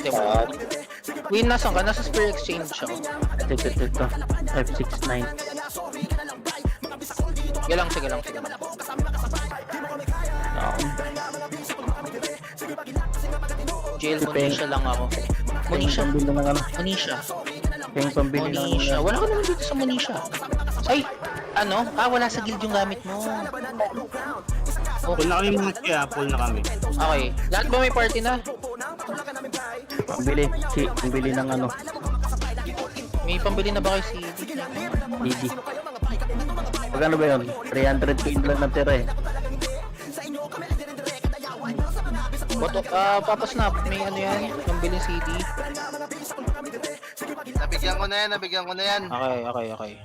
21. Win, nasan ka? Nasa Spear Exchange ako. Ito. F69. Sige lang. Jail, Monisha lang ako. Monisha. Pambili ng ano. Monisha. Yung pambili ng Monisha. Wala ka naman dito sa Monisha. Ay! Ano? Wala sa guild yung gamit mo. Full na kami mga kaya, full na kami. Okay. Lahat ba may party na? Pambili ng ano. May pambili na ba kayo si DD. Magkano ba yun? 300 pin lang natira eh. Papasnap, may ano yan? Pambili CD. Nabigyan ko na yan. Okay.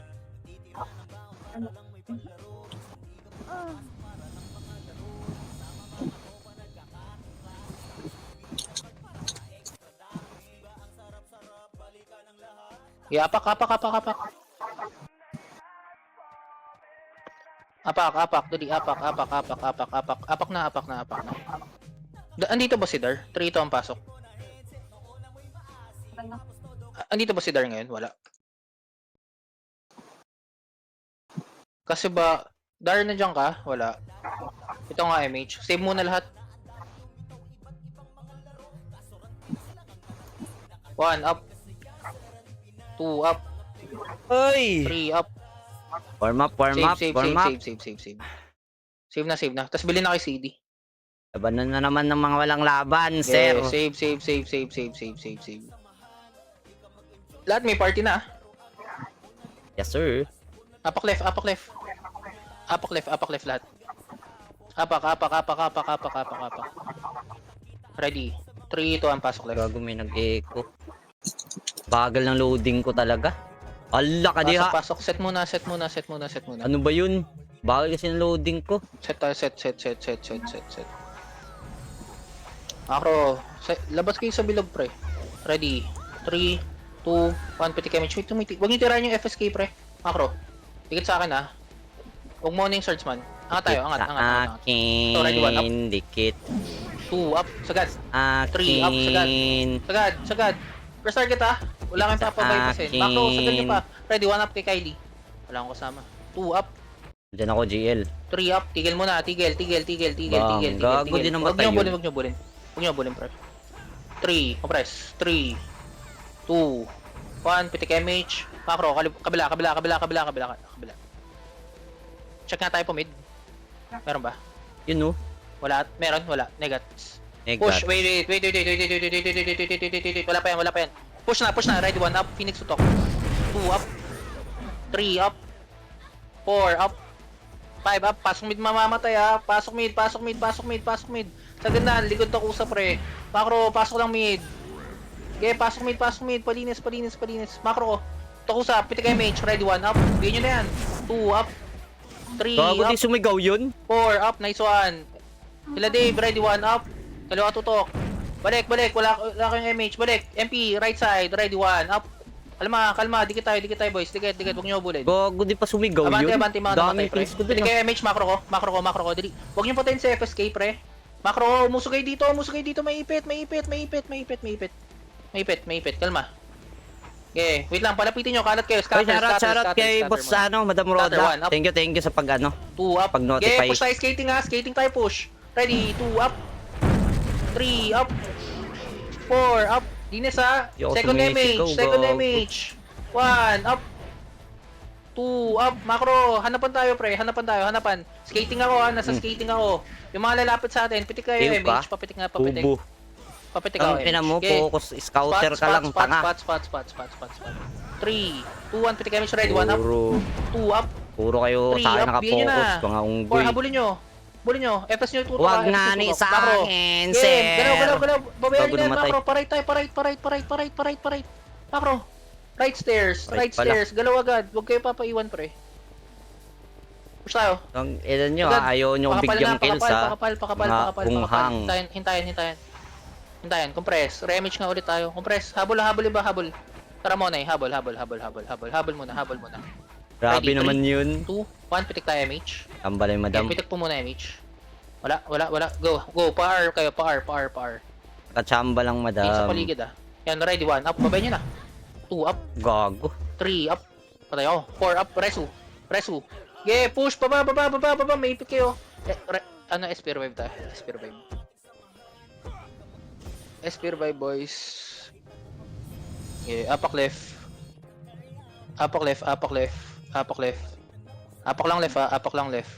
Apak. Dali, apak. Apak na. Andito ba si Dar? 3 ito ang pasok. Andito ba si Dar ngayon? Wala. Kasi ba, Dar, nandiyan ka? Wala. Ito nga MH. Save muna lahat. 1 up. 2 up. Oy! 3 up. Warm up. Save. Save na. Tapos bilhin na kay CD. Labanan na naman ng mga walang laban, Yeah, sir. save. Lahat may party na. Yes, sir. Apak left lahat. Apak. Ready. 3, 2, ang pasok left. Gago, may nag-echo. Bagal ng loading ko talaga. Ala ka diha. Pasok. Set muna. Ano ba yun? Bagal kasi ng loading ko. Set. Akro, labas kayo sa bilog, pre. Ready. 3, 2, 1, piti damage. Wait. Huwag niyo tirahan yung FSK, pre. Akro. Dikit sa akin, ha. Huwag mo na yung swordsman. Angat tayo, angat. Akin. So, ready, 1 up. Dikit. 2 up, sagad. 3 up, Akin. sagad. First target, ha. Wala kang papabaypasin. Makro, sagad niyo pa. Ready, 1 up kay Kylie. Wala akong kasama. 2 up. Diyan ako, GL. 3 up, tigil muna. Tigil. Gago din ang matay yun. Huwag niyo bulin, pre. 3, compress. 3, 2, 1, pitik MH. Macro, kabila. Check nga tayo po mid. Meron ba? Yun, no? Wala. Negats. Negat. Push, wait. Wala pa yan. Push na. Ready, 1 up. Phoenix to talk. 2 up. 3 up. 4 up. 5 up. Pasok mid, mamamatay, ha. Pasok mid. Sa ganda, likod na kusa, pre. Macro, pasok lang mid. Okay, pasok mid. Palinis. Macro, takusa, pitik MH. Ready, 1 up. Bigyan nyo na yan. 2 up. 3 Gago up. di sumigaw yun. 4 up. Nice one. Sila Dave, ready, 1 up. Kaliwa tutok. Balik. Wala kayong MH. Balik. MP, right side. Ready, 1 up. Kalma. Dikit tayo, boys. Dikit. Huwag nyo bulin. Gago di pa sumigaw yun. Abante, mga namatay, pre. Pili kayo MH, macro ko. Dili. Huwag nyo patayin sa FSK, pre. Macro, musugay dito. May ipit. Kalma. Okay, wait lang. Palapitin nyo. Kalat kayo. Oy, shoutout kay Boss Madam Scatter, Roda. one up. Thank you sa pag 2 up. pag-notify. Okay, push tayo skating, ha. Skating tayo, push. Ready, 2 up. 3 up. 4 up. Dinis, ha. Yo, Second sumisigaw, image. 1 up. 2 up. Macro, hanapan tayo, pre. Skating ako, ha. Nasa skating ako. Yung mga lalapit sa atin, pitik kayo, Ew ka? MH. Papitik. Kubo. Papitik Ang ako, ina mo, Okay. focus scouter ka lang, tanga. Spots. 3, 2, 1, pitik image. Ready, 1 up. 2 up. Puro kayo 3 sa akin up. Bigyan nyo nakapokus, na. mga 4, unggoy. habulin nyo. FS nyo tutok. Huwag nga ni sa akin, sir. Galaw. Babayaran Bago nyo yan, namatay. macro. Parite. Macro. Right stairs. Right pala. Galaw agad. Huwag kayo papaiwan, pre. Push tayo. Ang ilan nyo, Agad. ayaw nyo bigyang kills, ha. Pakapal. Kunghang. Hintayin. Compress. Remage nga ulit tayo. Compress. Habol. Tara muna eh. Habol muna. Grabe Ready, naman yun. 2, 1, pitik tayo MH. Tambalay, madam. Pitik po muna MH. Wala. Go. Pa-R kayo. Pa-R. Kachamba lang, Tingin sa madam. paligid ah. Yan, ready, 1 up, babay nyo na. 2 up, Gago. 3 up. Patay ako. 4 up, resu. Resu. Yeah, push, baba, may ipit kayo. Ano, SP revive tayo. SP revive. SP revive, boys. Yeah, apak left. Apak left, apak left. Apak left. Apak lang left, apak lang left.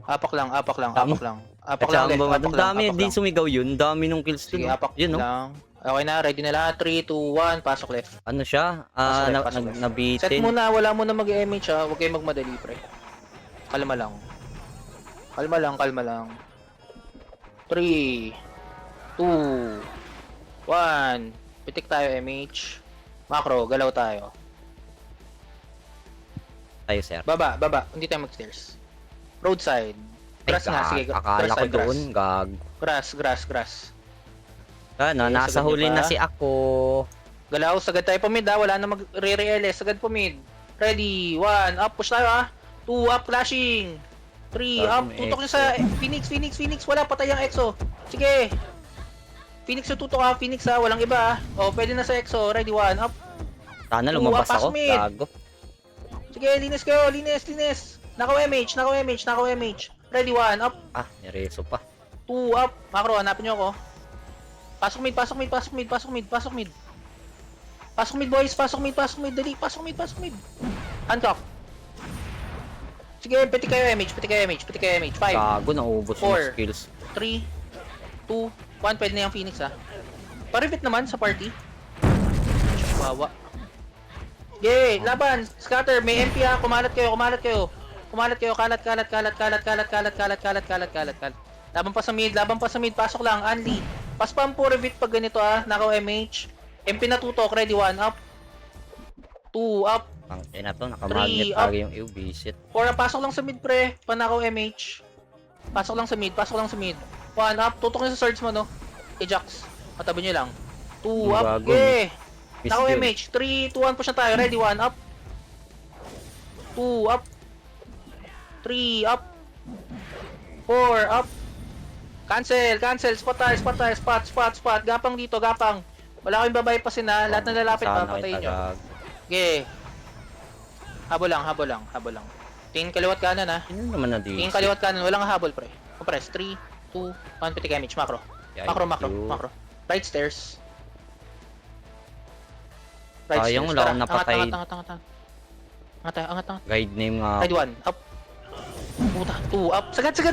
Apak lang, apak lang, apak lang. Apak lang left, Kachamba, apak madam. lang, Dami, apak di lang. sumigaw yun. Dami nung kills Sige, dun. apak Yun, no? lang. Okay na, ready na lahat. 3, 2, 1, pasok left. Ano siya? Pasok left, pasok left. Set Nabitin. muna, wala muna mag-MH ha. Huwag kayong magmadali, pre. Kalma lang. Kalma lang, kalma lang. 3, 2, 1. Pitik tayo, MH. Macro, galaw tayo. Tayo, sir. Baba, baba. Hindi tayo mag-stairs. Roadside. Grass nga, sige. Akala Grass ko side, grass. doon, gag. Grass. Ano, Okay, nasa sagad huli niyo na pa. si ako. Galaw, sagad tayo pa mid ha. Wala na mag-re-LS. Sagad pa mid. Ready, 1, up, push tayo ha. 2, up, flashing. 3, up, May tutok nyo sa Phoenix. Wala, patay ang EXO. Sige. Phoenix yung tutok ha. Phoenix ha, walang iba ha. O, pwede na sa EXO. Ready, 1, up. Sana Two, lumabas pasok ako. mid. Gago. Sige, linis kayo, linis. Nakaw MH. Ready, 1, up. Ah, nireso pa. 2, up. Macro, hanapin nyo ako. Pasok mid, boys. Dali, pasok mid. Hancock. Sige, piti kayo MH. 5, Gago, naubos yung 4. skills. 3, 2, 1. Pwede na yung Phoenix ha. Pa-repeat naman sa party. Wawa. Yay! Laban! Scatter! May MP ha! Kumalat kayo! Kalat. Laban pa sa mid. Pasok lang. Unli. Paspam po repeat pag ganito ha. Nakaw MH. MP na tutok. Ready, 1 up. 2 up. Ang ina to, nakamagnet 3 up. lagi yung visit. 4 pasok lang sa mid pre. Panakaw MH. Pasok lang sa mid. 1 up. Tutok nyo sa swords mo no. Ajax. Matabi nyo lang. 2 up. Gago, Okay. Miss Nakaw yun. MH. 3, 2, 1 push na tayo. Ready, 1 up. 2 up. 3 up. 4 up. Cancel. Spot. Gapang dito. Wala kayong babae pa sina. Lahat na lalapit Sana papatayin kita, nyo. gag. Okay. Habol lang. Tingin kaliwat kanan ha. Ano naman na Tingin DC? kaliwat kanan. Walang habol pre. Compress. 3, 2, 1. Pitik damage. Macro. Yeah, Macro. Right stairs. Right Sayang, stairs. wala Tara, akong napatay. Angat. Guide name nga. Ready, 1 up. Puta, 2 up. Sagad. 3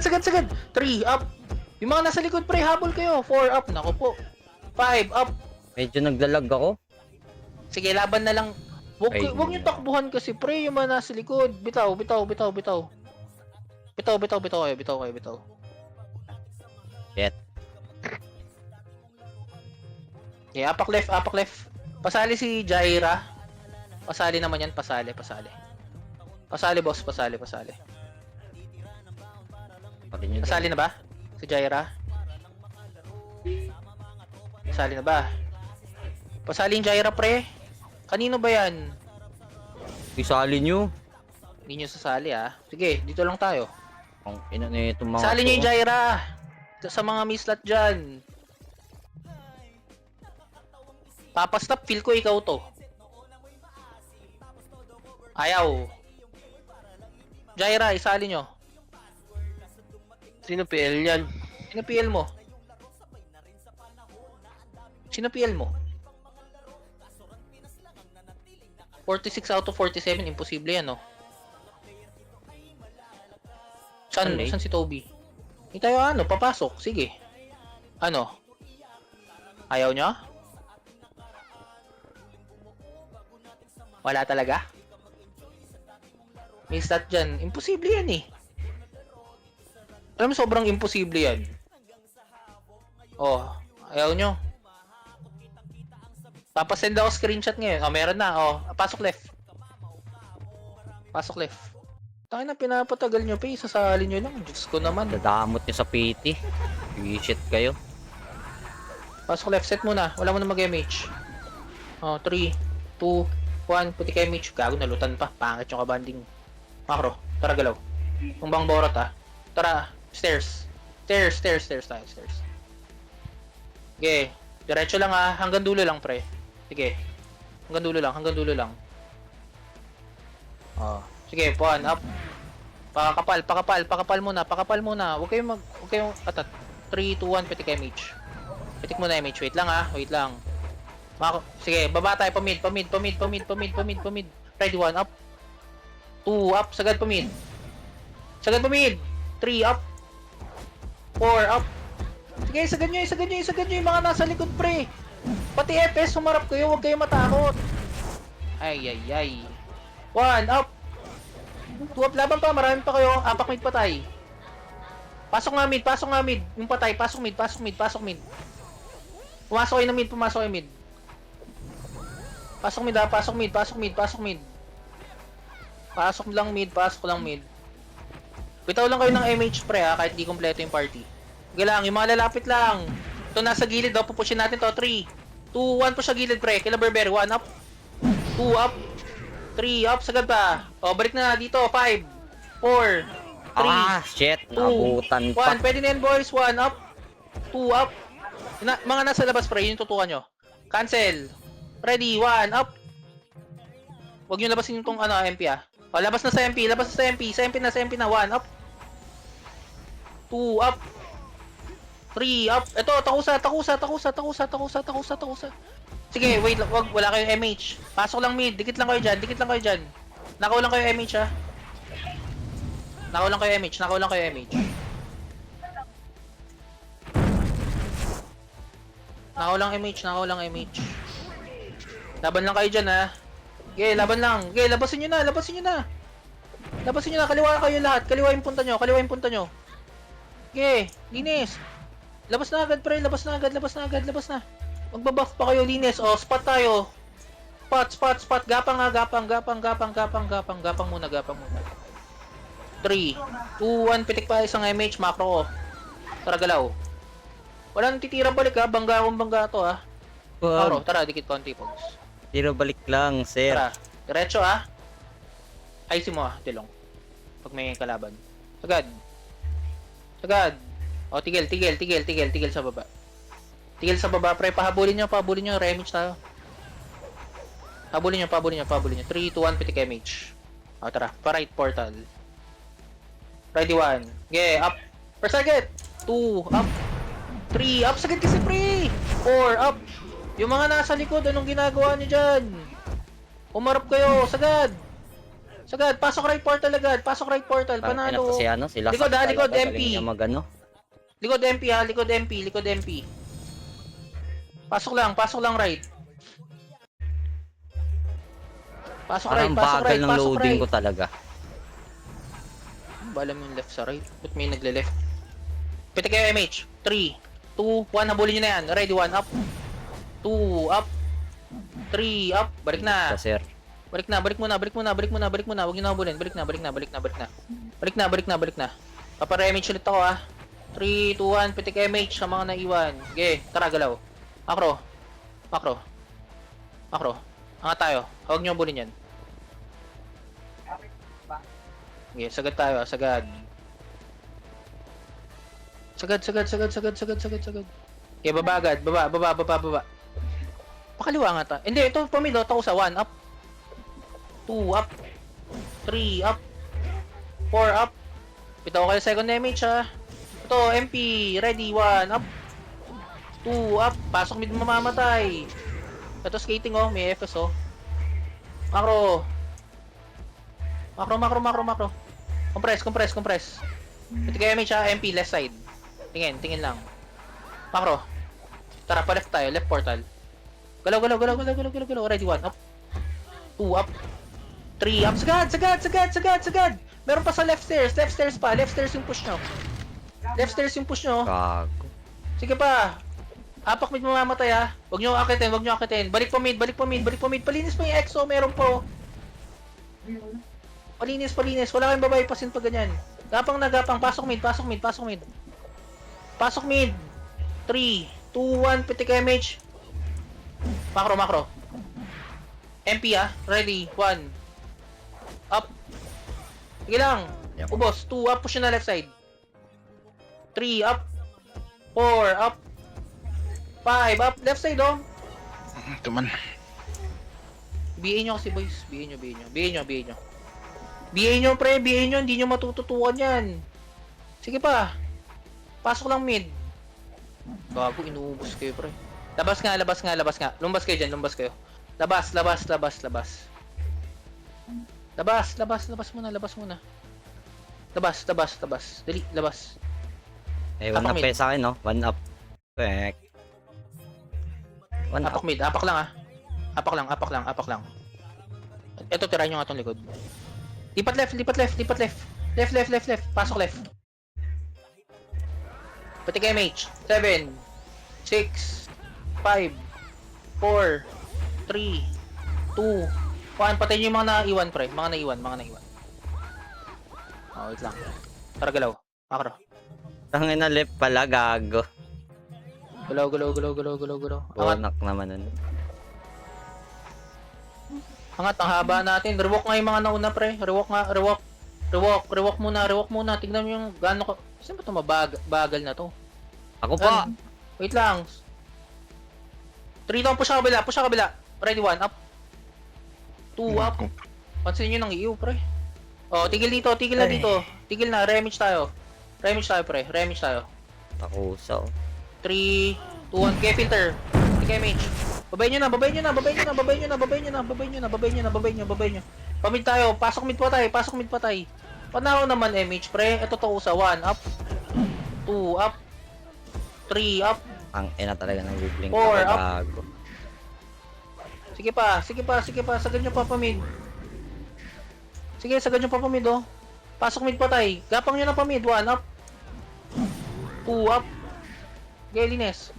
up. Yung mga nasa likod pre, habol kayo. 4 up. Nako po. 5 up. Medyo naglalag ako. Sige, laban na lang. Ay, Huwag niyo takbuhan kasi pre, yung mga nasa likod. Bitaw kayo. Shit. Yeah, apak left. Pasali si Jaira. Pasali naman yan, pasali. Pasali boss, pasali. Pati nyo Pasali na ba? Si Jaira? Pasali na ba? Pasali yung Jaira pre. Kanino ba yan? isali nyo. Hindi nyo sasali ah. Sige, dito lang tayo. Ang ina na itong mga Sali nyo yung to. Jaira. Sa mga mislat dyan. Papastop, feel ko ikaw to. Ayaw. Jaira, isali nyo. Sino PL yan? Sino PL mo? 46 out of 47, imposible yan, no? Saan si Toby? Hindi tayo papasok. Sige. Ano? Ayaw nyo? Wala talaga? May stat dyan. Imposible yan eh. Alam mo, sobrang imposible yan. Oh, ayaw nyo. Papasend ako screenshot ngayon. Oh, meron na. Oh, pasok left. Tayo na pinapatagal nyo pa. Sasali nyo lang. Diyos ko naman. Dadamot nyo sa PT. Visit kayo. Pasok left. Set muna. Wala mo na mag-MH. Oh, 3, 2, 1. Puti ka MH. Gago, nalutan pa. Pangit yung kabanding. Macro. Tara, galaw. Tumbang borot ah. Tara. Stairs tayo. Stairs. Sige. Diretso lang ha. Hanggang dulo lang, pre. Sige. Hanggang dulo lang. Hanggang dulo lang. Oh. Sige, puan. Up. Pakapal muna. Huwag kayong atat. 3, 2, 1, pitik MH. Pitik muna MH. Wait lang ha. Wait lang. Sige, baba tayo. Pamid. Ready, 1, up. 2, up. Sagad pamid. 3, up. 4, up. Sige, isagad nyo yung mga nasa likod, pre. Pati FS, sumarap kayo. Huwag kayong matakot. Ay. 1, up. 2, up. Laban pa. Marami pa kayo. Apak mid patay. Pasok nga mid. Yung patay. Pasok mid. Pumasok kayo na mid. Pasok mid ha. Pasok mid. Pasok lang mid. Bitaw lang kayo ng MH pre ha, kahit di kompleto yung party. Sige lang, yung mga lalapit lang. Ito nasa gilid, pupushin natin to. 3, 2, 1 push sa gilid pre. Kila Berber, 1 up. 2 up. 3 up, sagad pa. O, balik na dito. 5, 4, 3, Shit. 2, Nabutan 1. pa. Pwede na yan boys. 1 up. 2 up. Mga nasa labas pre, yun yung tutukan nyo. Cancel. Ready, 1 up. Huwag nyo labasin yung tong MP ah. O, labas na sa MP. Sa MP na. 1 up. 2 up. 3 up. Ito, takusa. Sige, wait lang. Wala kayong MH. Pasok lang mid. Dikit lang kayo dyan. Nakaw lang kayo MH ha. Nakaw lang kayo MH. Nakaw lang MH. Laban lang kayo dyan ha. Okay, laban lang. Okay, labasin nyo na. Kaliwa kayo lahat. Kaliwa yung punta nyo. Okay, linis. Labas na agad, pre. Labas na. Magbabuff pa kayo, linis. O, spot tayo. Spot. Gapang muna. 3, 2, 1. Pitik pa isang MH. Macro. Tara, galaw. Wala nang titira balik ha. Bangga to ha. Macro, tara. Dikit konti, pogs. Tiro balik lang, sir. Tara, diretso ah. Ayusin mo ah, Dilong. Pag may kalaban. Sagad. O, tigil sa baba. Pre. Pahabulin nyo. Remage tayo. Pahabulin nyo. 3, 2, 1, pitik MH. O, tara. Pa-right portal. Ready, 1. Okay, up. Per second. 2, up. 3, up. Sagad kasi, pre. 4, up. Yung mga nasa likod, anong ginagawa niyo dyan? Umarap kayo, sagad! Pasok right portal agad, panalo. Sila Likod ha, likod MP. Magano. Likod MP. Pasok lang right. Parang bagal ng loading ko talaga. Balam yung left sa right. Ba't may nagle-left? Pita kayo MH. 3, 2, 1, habulin nyo na yan. Ready, 1, up. 2, up. 3, up. Balik na. Sir. Balik muna. Huwag nyo na habulin. Balik na. Paparemage ulit ako ah. 3, 2, 1, pitik MH sa mga naiwan. Okay, tara galaw. Macro. Angat tayo. Huwag nyo habulin yan. Okay, sagad tayo ah. Sagad. Okay, baba agad. Baba. Pakaliwa nga ta. Hindi, ito pamilo. Tako sa 1 up. 2 up. 3 up. 4 up. Bitaw kayo second damage ha. Ito, MP. Ready, 1 up. 2 up. Pasok mid mamamatay. Ito skating oh. May FS oh. Macro. Compress. Ito kayo damage ha. MP, left side. Tingin lang. Macro. Tara, pa left tayo. Left portal. Galaw. Ready, 1 up. 2 up. 3 up. Sagad. Meron pa sa left stairs. Left stairs yung push nyo. Gago. Sige pa. Apak mid mamamatay ha. Huwag nyo akitin. Balik pa mid. Palinis pa yung EXO. Meron po. Palinis. Wala kayong babaypasin pa ganyan. Gapang. Pasok mid. 3, 2, 1. Pitik MH. Macro. MP ah. Ready. 1. Up. Sige lang. Ubos. 2 up. Push na left side. 3 up. 4 up. 5 up, left side oh. Ito man. BA nyo kasi boys, BA nyo. BA nyo pre, BA nyo, hindi nyo matututuan yan. Sige pa. Pasok lang mid. Gago, inuubos kayo pre. Labas nga. Lumbas kayo dyan, lumbas kayo. Labas muna. Labas. Dali, labas. Eh, 1 up Apak kayo sa akin, no? 1 up. Pek. 1 up. Apak mid, apak lang ah. Apak lang. Ito, tirahin nyo nga itong likod. Lipat left. Left. Pasok left. Pati kay MH. 7, 6, 5, 4, 3, 2, 1. Patayin nyo yung mga naiwan, pre. Mga naiwan. Oh, wait lang. Tara, galaw. Makro. Tangin na left pala, gago. Galaw. Bonak naman nun. Angat, ang haba natin. Rewalk nga yung mga nauna, pre. Rewalk muna. Tignan mo yung gaano ko. Saan ba ito mabagal na to? Ako pa! Wait lang. 3 down, push sa kabila. Ready, 1 up. 2 up. Pansin nyo nang iyo, pre. Oh, tigil na dito. Tigil na, remage tayo, pre. Takusa, oh. 3, 2, 1, kaya filter. Kaya mage. Babay nyo na. Pamid tayo, pasok mid patay. Panalo naman MH, pre. Ito to sa 1 up. 2 up. 3 up. Ang ina talaga ng bibling 4 up. gago. Sige pa. Sagad nyo pa pamid. Sige, sagad nyo pa pamid, oh. Pasok mid patay. Gapang nyo na pamid. 1 up. 2 up. Gelines.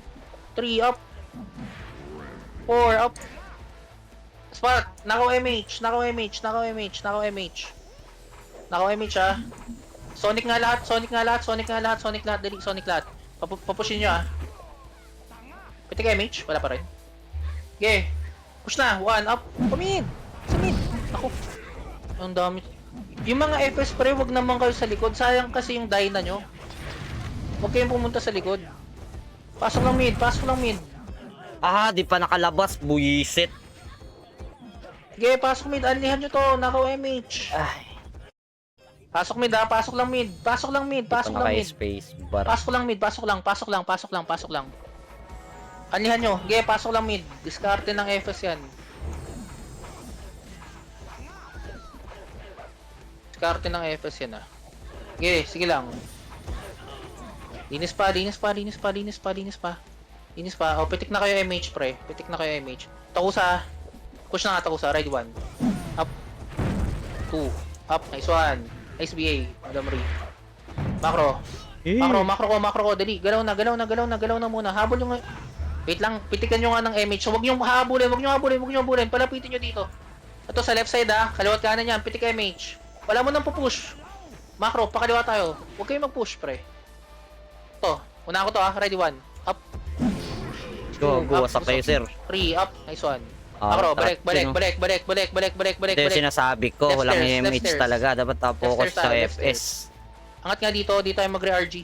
3 up. 4 up. Spot. Nakaw MH ah. Sonic nga lahat. Dali, Sonic lahat. Papushin nyo ah. Pwede ka MH? Wala pa rin. Okay. Push na. 1 up. Pamid. Sa mid. Ako. Ang dami. Yung mga FS pre, wag naman kayo sa likod. Sayang kasi yung dyna nyo. Huwag kayong pumunta sa likod. Pasok lang mid. Ah, di pa nakalabas, buyisit. Sige, pasok mid. Anlihan nyo to. Nakaw MH. Ay, Pasok mid ha. Pasok lang mid. di pa naka-space bar. Pasok lang. Anlihan nyo. Sige, pasok lang mid. Diskarte ng FS yan. Diskarte ng FS yan ah. Sige lang. Linis pa. O, pitik na kayo MH, pre. Takusa. Push na nga, Takusa. Ride 1. Up. 2. Up. Nice 1. Nice BA. Madam Ri. Macro. Macro ko. Dali. Galaw na muna. Habol yung... Wait lang. Pitikan nyo nga ng MH. So, wag nyo habulin. Palapitin nyo dito. Ito sa left side ha. Kaliwat kanan yan. Pitik MH. Wala mo nang pupush. Macro. Pakaliwa tayo. Huwag kayong mag-push, pre. Ito. Una ko to ha. Ready 1. Up. Go, wasak kayo, sir. 3 up. Nice 1. Ah, Macro. trak yun, oh. Balik. Hindi, sinasabi ko, Left walang stairs, left MH stairs. talaga. Dapat focus Left sa stairs tayo, left FS. Angat nga dito tayo mag-re-RG.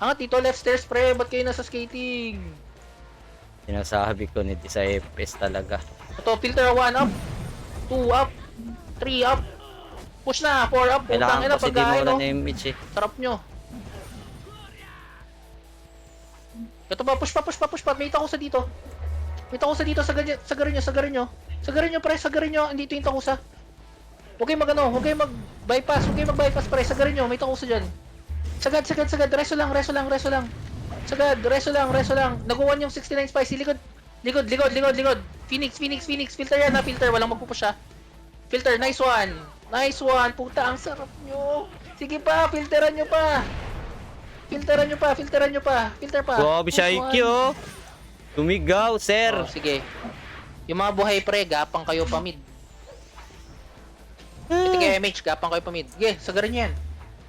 Angat dito, left stairs, pre. Ba't kayo nasa skating? Sinasabi ko, hindi sa FS talaga. Ito, filter 1 up. 2 up. 3 up. Push na, 4 up. Putang Kailangan ina, kasi di mo pagkain, wala no? na MH eh. Sarap nyo. Ito pa, push pa. May takusa dito. Sagarin nyo, pre. Andito yung takusa. Huwag kayong mag-bypass, pre. Sagarin nyo, may takusa dyan. Sagad. Reso lang. Reso lang. Naguwan yung 69 spicy. Likod. Phoenix. Filter yan ha, filter. Walang magpupush ha. Filter, nice one. Puta, ang sarap nyo. Sige pa, filteran nyo pa. Filter pa. Grabe siya, Nice IQ one. oh. Tumigaw, sir. Oh, sige. Yung mga buhay pre, gapang kayo pa mid. Ito kayo MH, gapang kayo pa mid. Sige, sagarin nyo yan.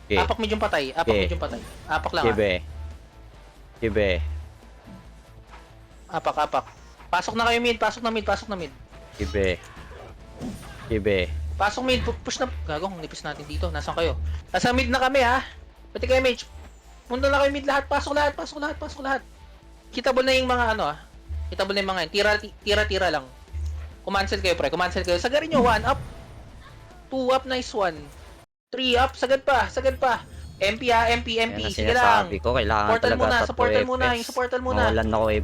Okay. Apak medyo patay. Apak lang ha. Kibe. Apak. Pasok na kayo mid. Kibe. Pasok mid, push na. Gagong, nipis natin dito. Nasaan kayo? Nasa mid na kami ha. Pati kayo mage. Punta na kayo mid lahat. Pasok lahat. Hitable na yung mga ano Hitable na yung mga yun. Tira lang. Kumancel kayo, pre. Kumancel kayo. Sagarin nyo. 1 up. 2 up. Nice one. 3 up. Sagad pa. MP. Yan MP. ang Sige lang. sinasabi ko, kailangan Portal talaga muna, sa sa portal 2 muna, FPS. yung sa portal muna. Mawalan ako eh.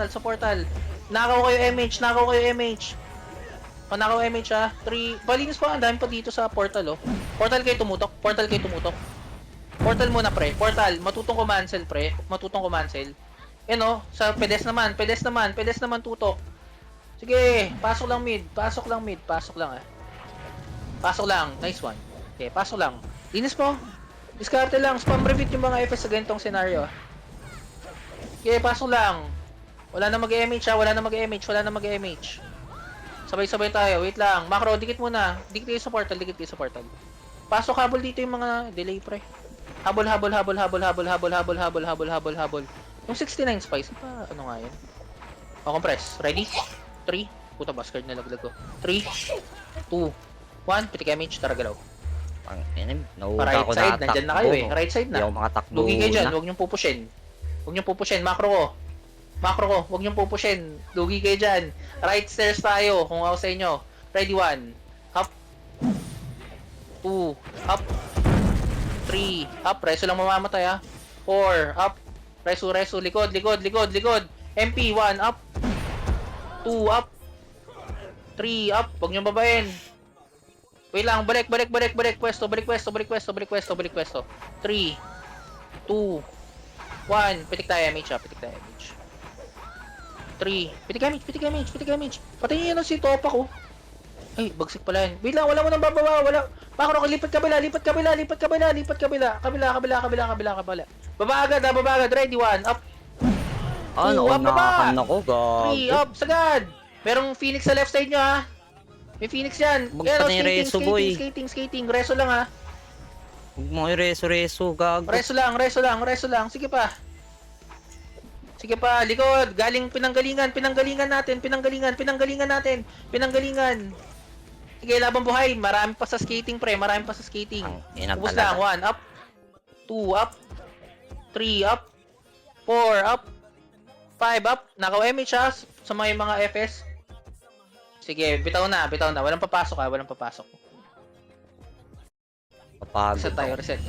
Sa portal. Nakaw kayo MH. Panakaw MH 3. Balinis pa, ang dami pa dito sa portal Portal kayo tumutok. Portal muna pre. Portal, matutong kumancel pre. Yan sa pedes naman tutok. Sige, pasok lang mid. Pasok lang. Nice one. Okay, pasok lang. Linis mo. Diskarte lang. Spam repeat yung mga FS sa ganitong senaryo. Okay, pasok lang. Wala na mag-MH Wala na mag-MH. Sabay-sabay tayo. Wait lang. Macro, dikit muna. Dikit kayo sa portal. Pasok, habol dito yung mga delay pre. Habol. Yung 69 spice. Ano nga yun? Compress. Ready? 3. Puta, bastard na laglag ko. 3, 2, 1. Pitik MH. Tara, galaw. Ang inim, nauuna Right ako side, na nandyan na kayo Right side na. Hindi ako makatakbo Lugi kayo dyan. na. Huwag niyong pupushin. Macro ko. Huwag niyong pupushin. Lugi kayo dyan. Right stairs tayo. Kung ako sa inyo. Ready, 1. Up. 2. Up. 3. Up. Reso lang mamamatay 4. Up. Reso. Likod. MP. 1. Up. 2. Up. 3. Up. Huwag niyong babain. Wait lang. Balik. Pwesto. 3. 2. 1. Pitik tayo MH 3. Pitik MH. Patayin niyo yun si Topa ko. Ay, bagsik pala yan. Wait lang, wala mo nang bababa. Bakit ako lipat kabila. Baba agad. Ready, 1. Up. Ano, up, baba. nakakan ako, 3. Up. Sagad. Merong Phoenix sa left side nyo May Phoenix yan. Magpa na yung reso, boy. Skating. Reso lang Huwag mo yung reso, gago. Reso lang. Sige pa. Likod. Galing pinanggalingan natin. Sige, labang buhay. Marami pa sa skating, pre. Ang ina Ubus talaga. lang. 1 up. 2 up. 3 up. 4 up. 5 up. Nakaw MH sa mga FS. Sige, bitaw na. Walang papasok Papagod Reset tayo. ako. Reset.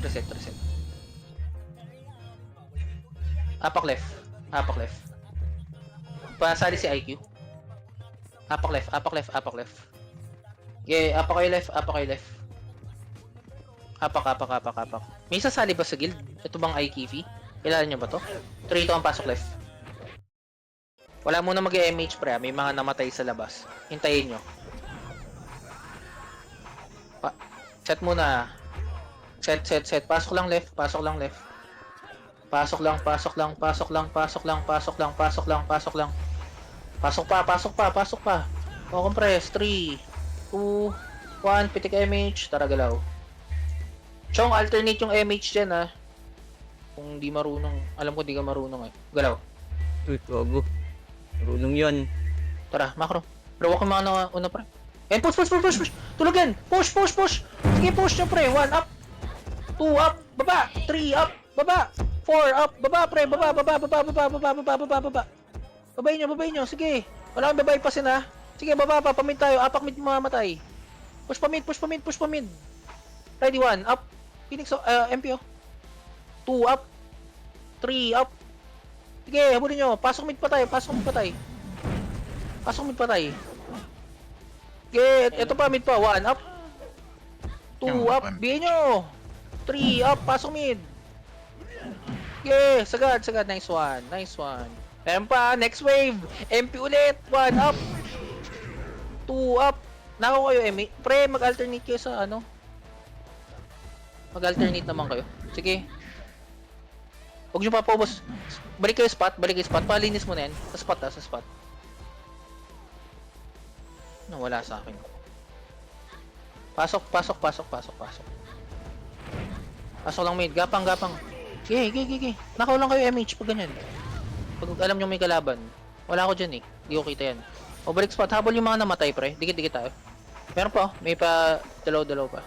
Apak left. Pasali si IQ. Apak left. Okay, apak kayo left. Apak. May sasali ba sa guild? Ito bang IKV? Kilala nyo ba to? 3 ito ang pasok left. Wala muna mag-MH pre, may mga namatay sa labas. Hintayin nyo. Set muna. Set. Pasok lang left. Pasok pa. Compress. 3, 2, 1. Pitik MH. Tara, galaw. Chong, alternate yung MH dyan Kung di marunong. Alam ko di ka marunong Galaw. Uy, gago. Marunong yun. Tara, macro. Bro, ako mga una pre. And push. Tulog yan. Push. Sige, push nyo pre. 1 up. 2 up. Baba. 3 up. Baba. 4 up. Baba pre. Baba. Babayin nyo. Sige. Wala kang babay pa Sige, baba pa. Pamid tayo. Apak mid mamamatay. Push pa mid. Ready, 1 up. Phoenix, MPO. 2 up. 3 up. Sige, habulin nyo. Pasok mid pa tayo. Sige, ito pa mid pa. 1 up. 2 up. Bihin nyo. 3 up. Pasok mid. Sige, sagad. Nice one. Meron pa. Next wave. MP ulit. 1 up. 2 up. Nako kayo, MA. Pre, mag-alternate kayo sa Mag-alternate naman kayo. Sige. Huwag nyo papaubos. Balik kayo spot. Palinis mo na yan. Sa spot. Nawala sa akin. Pasok. Pasok lang mid. Gapang. Gigi. Nakaw lang kayo MH pag ganyan. Pag alam nyo may kalaban. Wala ako dyan Di ko kita yan. O balik spot. Habol yung mga namatay pre. Dikit tayo. Meron pa May pa dalaw pa.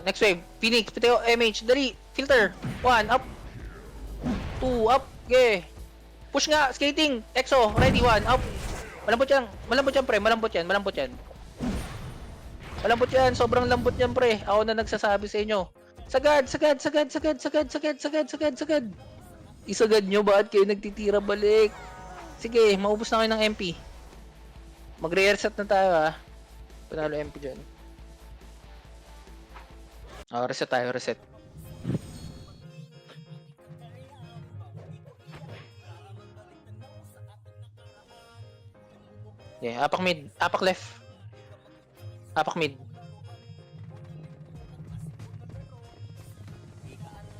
Next wave. Phoenix. Piteo MH. Dali. Filter. 1 up. 2 up. Okay. Push nga, skating. Exo, ready, 1 up. Malambot yan. Malambot yan, pre. Malambot yan. Malambot yan. Malambot yan. Sobrang lambot yan, pre. Ako na nagsasabi sa inyo. Sagad, sagad, sagad, sagad, sagad, sagad, sagad, sagad, sagad. Isagad nyo, bakit kayo nagtitira balik? Sige, maubos na kayo ng MP. Magre-reset na tayo, ha. Panalo MP dyan. Reset tayo, reset. Okay, apak mid, apak left. Apak mid.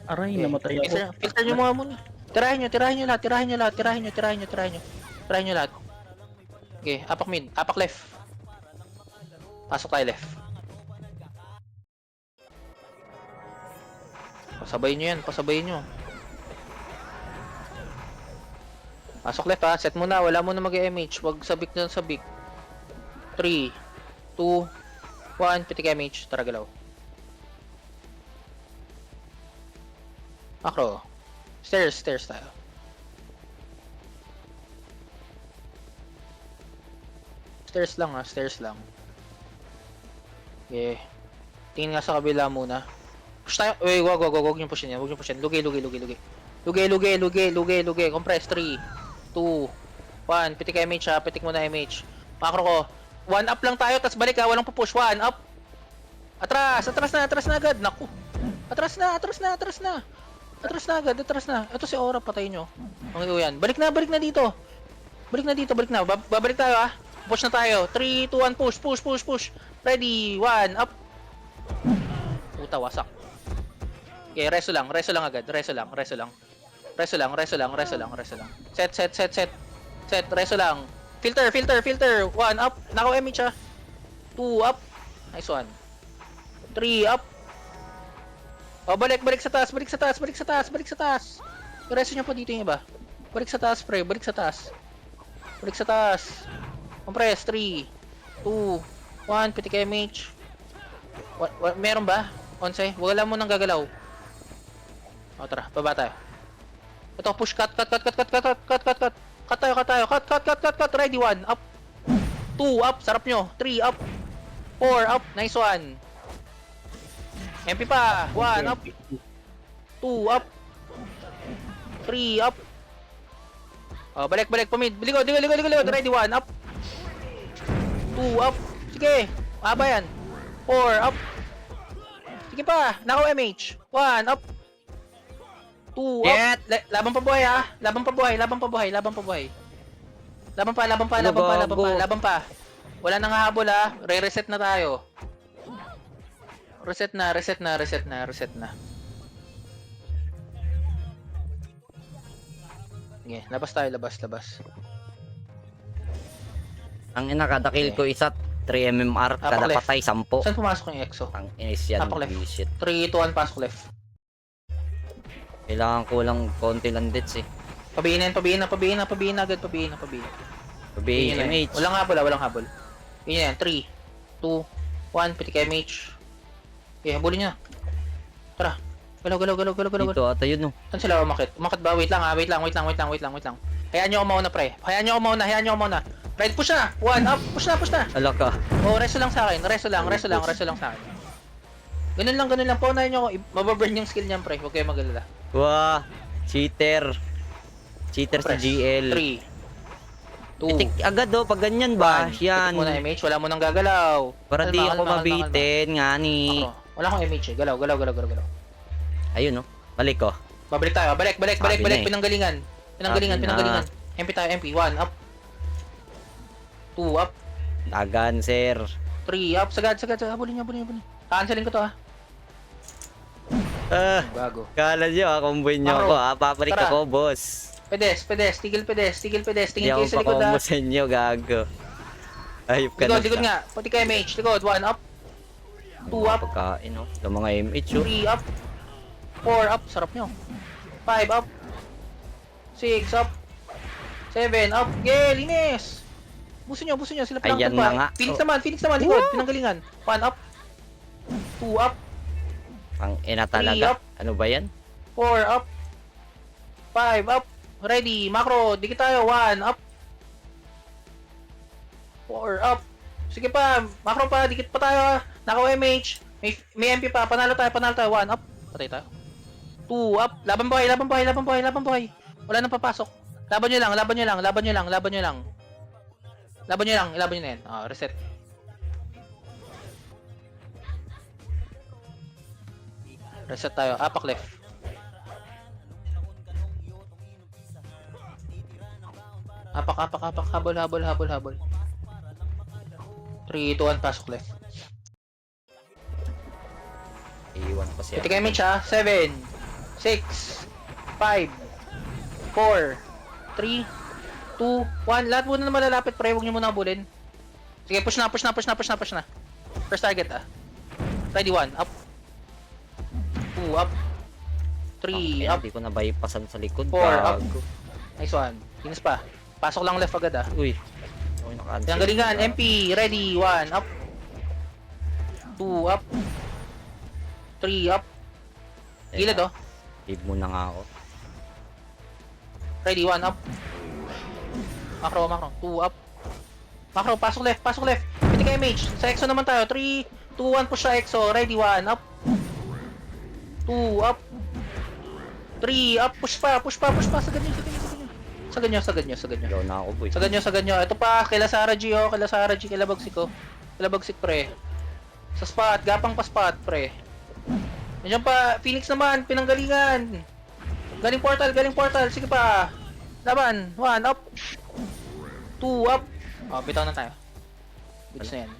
Aray, Okay. namatay ako. Filter nyo muna. Tirahin nyo lahat, tirahin nyo lahat. Tirahin nyo lahat. Okay, apak mid, apak left. Pasok tayo left. Pasabayin nyo yan, pasabayin nyo. Pasok left ha, set muna, wala muna mag-MH. Wag sabik na sabik. 3, 2, 1, pitik MH, tara galaw. Macro. Stairs tayo. Stairs lang ha, stairs lang. Okay. Tingin nga sa kabila muna. Push tayo. Uy, wag yung push yan. Wag yung push yan. Lugi. Compress. 3, 2, 1. Pitik MH ha. Pitik muna MH. Macro ko. 1 up lang tayo. Tas balik ha. Walang pupush. 1 up. Atras na agad. Naku. Atras na agad. Ito si Aura. Patay nyo. Ang yan. Balik na dito. Balik na. Babalik tayo ha. Push na tayo. 3, 2, 1. Push. Ready. 1 up. Puta, wasak. Okay, reso lang agad. Reso lang. Set, reso lang. Filter. 1 up. Nakaw MH ha. 2 up. Nice one. 3 up. Oh, balik sa taas. Reso nyo pa dito yung iba. Balik sa taas, pre. Balik sa taas. Compress. 3, 2, 1. Pitik MH. Meron ba? Onse? Wala mo nang gagalaw. O, tara. Baba tayo. Ito, push. Cut tayo. Cut. Ready, 1. Up. 2. Up. Sarap nyo. 3. Up. 4. Up. Nice one. MP pa. 1. Up. 2. Up. 3. Up. O, balik. Pumid. Ligo. Ready, 1. Up. 2. Up. Sige. Mahaba yan. 4. Up. Sige pa. Nakaw MH. 1. Up. 2 up. Get! Laban pa buhay ha. Laban pa. Laban pa. Wala nang hahabol ha. Re-reset na tayo. Reset na. Okay, labas tayo. Ang ina, kada kill ko isa 3 MMR, kada left. patay 10. Saan pumasok yung EXO? Ang inis yan, Apak left. bullshit. 3, 2, 1, pasok left. Kailangan ko lang konti lang dits eh. Pabihin agad. Sabi, Yun na yun. MH. Walang habol. Yun yan. 3, 2, 1. Pitik MH. Okay, habulin niya. Tara. Galaw. Dito ata yun no. Saan sila umakit? Umakit ba? Wait lang. Hayaan nyo ako mauna, pre. Hayaan nyo ako mauna. Right, push na. 1 up. Push na. Ala ka. Oh, resto lang sa akin. Resto lang sa akin. Ganun lang. Paunahin nyo ako. Mababurn yung skill niyan, pre. Huwag kayo mag-alala. Wah, cheater si GL. 3, 2, Itik agad oh, pag ganyan ba? 1. Yan. Pitik mo na MH. Wala mo nang gagalaw. Para di ako mabitin nga ni. Makro. Wala akong MH eh. Galaw. Ayun oh. Balik ko. Babalik tayo. Balik. Sabi na eh. Pinanggalingan. MP tayo. MP. 1 up. 2 up. Dagan, sir. 3 up. Sagad. Habulin. Cancelin ko to ha. Bago. Kala nyo komboin nyo Makro. ako ha. Papalik Tara. ako, boss. Pedes. Tigil pedes. Tingin Hindi kayo ako sa likod ha. pakombo sa inyo, gago. Ayop ka na. Likod nga. Pati ka MH. Likod. 1 up. 2 up. Pagkain oh. Yung mga MH oh. 3 up. 4 up. Sarap nyo. 5 up. 6 up. 7 up. Linis. Buso nyo. Sila Ayan pinanggal na nga. pa. Phoenix naman. Likod. Pinanggalingan. 1 up. 2 up. Ang ina 3 talaga. up. Ano ba yan? 4 up. 5 up. Ready. Macro. Dikit tayo. 1 up. 4 up. Sige pa. Macro pa. Dikit pa tayo. Naka-MH. May MP pa. Panalo tayo. 1 up. Patay tayo. 2 up. Laban buhay. Wala nang papasok. Laban nyo lang. Laban nyo na yan. Reset. Reset tayo. Apak left. Apak. Habol. 3, 2, 1. Pasok left. Iiwan pa siya. Ito kayo Mitch ha. 7, 6, 5, 4, 3, 2, 1. Lahat muna na malalapit pre. Huwag nyo muna abulin. Sige, push na. First target ah. Ready, 1. Up. 2, up. 3, up. Hindi ko na bypassan sa likod. 4, up. Gago. Nice one. Tinas pa. Pasok lang left agad ah. Uy. Okay, naka-cancel. Yang galingan. MP. Ready, 1. Up. 2, up. 3, up. Gilid oh. Leave muna nga ako. Ready, 1 up. Macro. 2 up. Macro, pasok left. Pwede kayo mage. Sa EXO naman tayo. 3, 2, 1, push sa EXO. Ready, 1 up. 2 up. 3 up. Push pa. Sa ganyo. Yaw na ako, boy. Sa ganyo. Ito pa, kila Sarah G oh. Kila Bagsik oh. Kila Bagsik pre. Sa spot. Gapang pa spot pre. Nandiyan pa. Phoenix naman. Pinanggalingan. Galing portal. Sige pa. Laban. 1 up. 2 up. Bitaw na tayo. Goods na yan.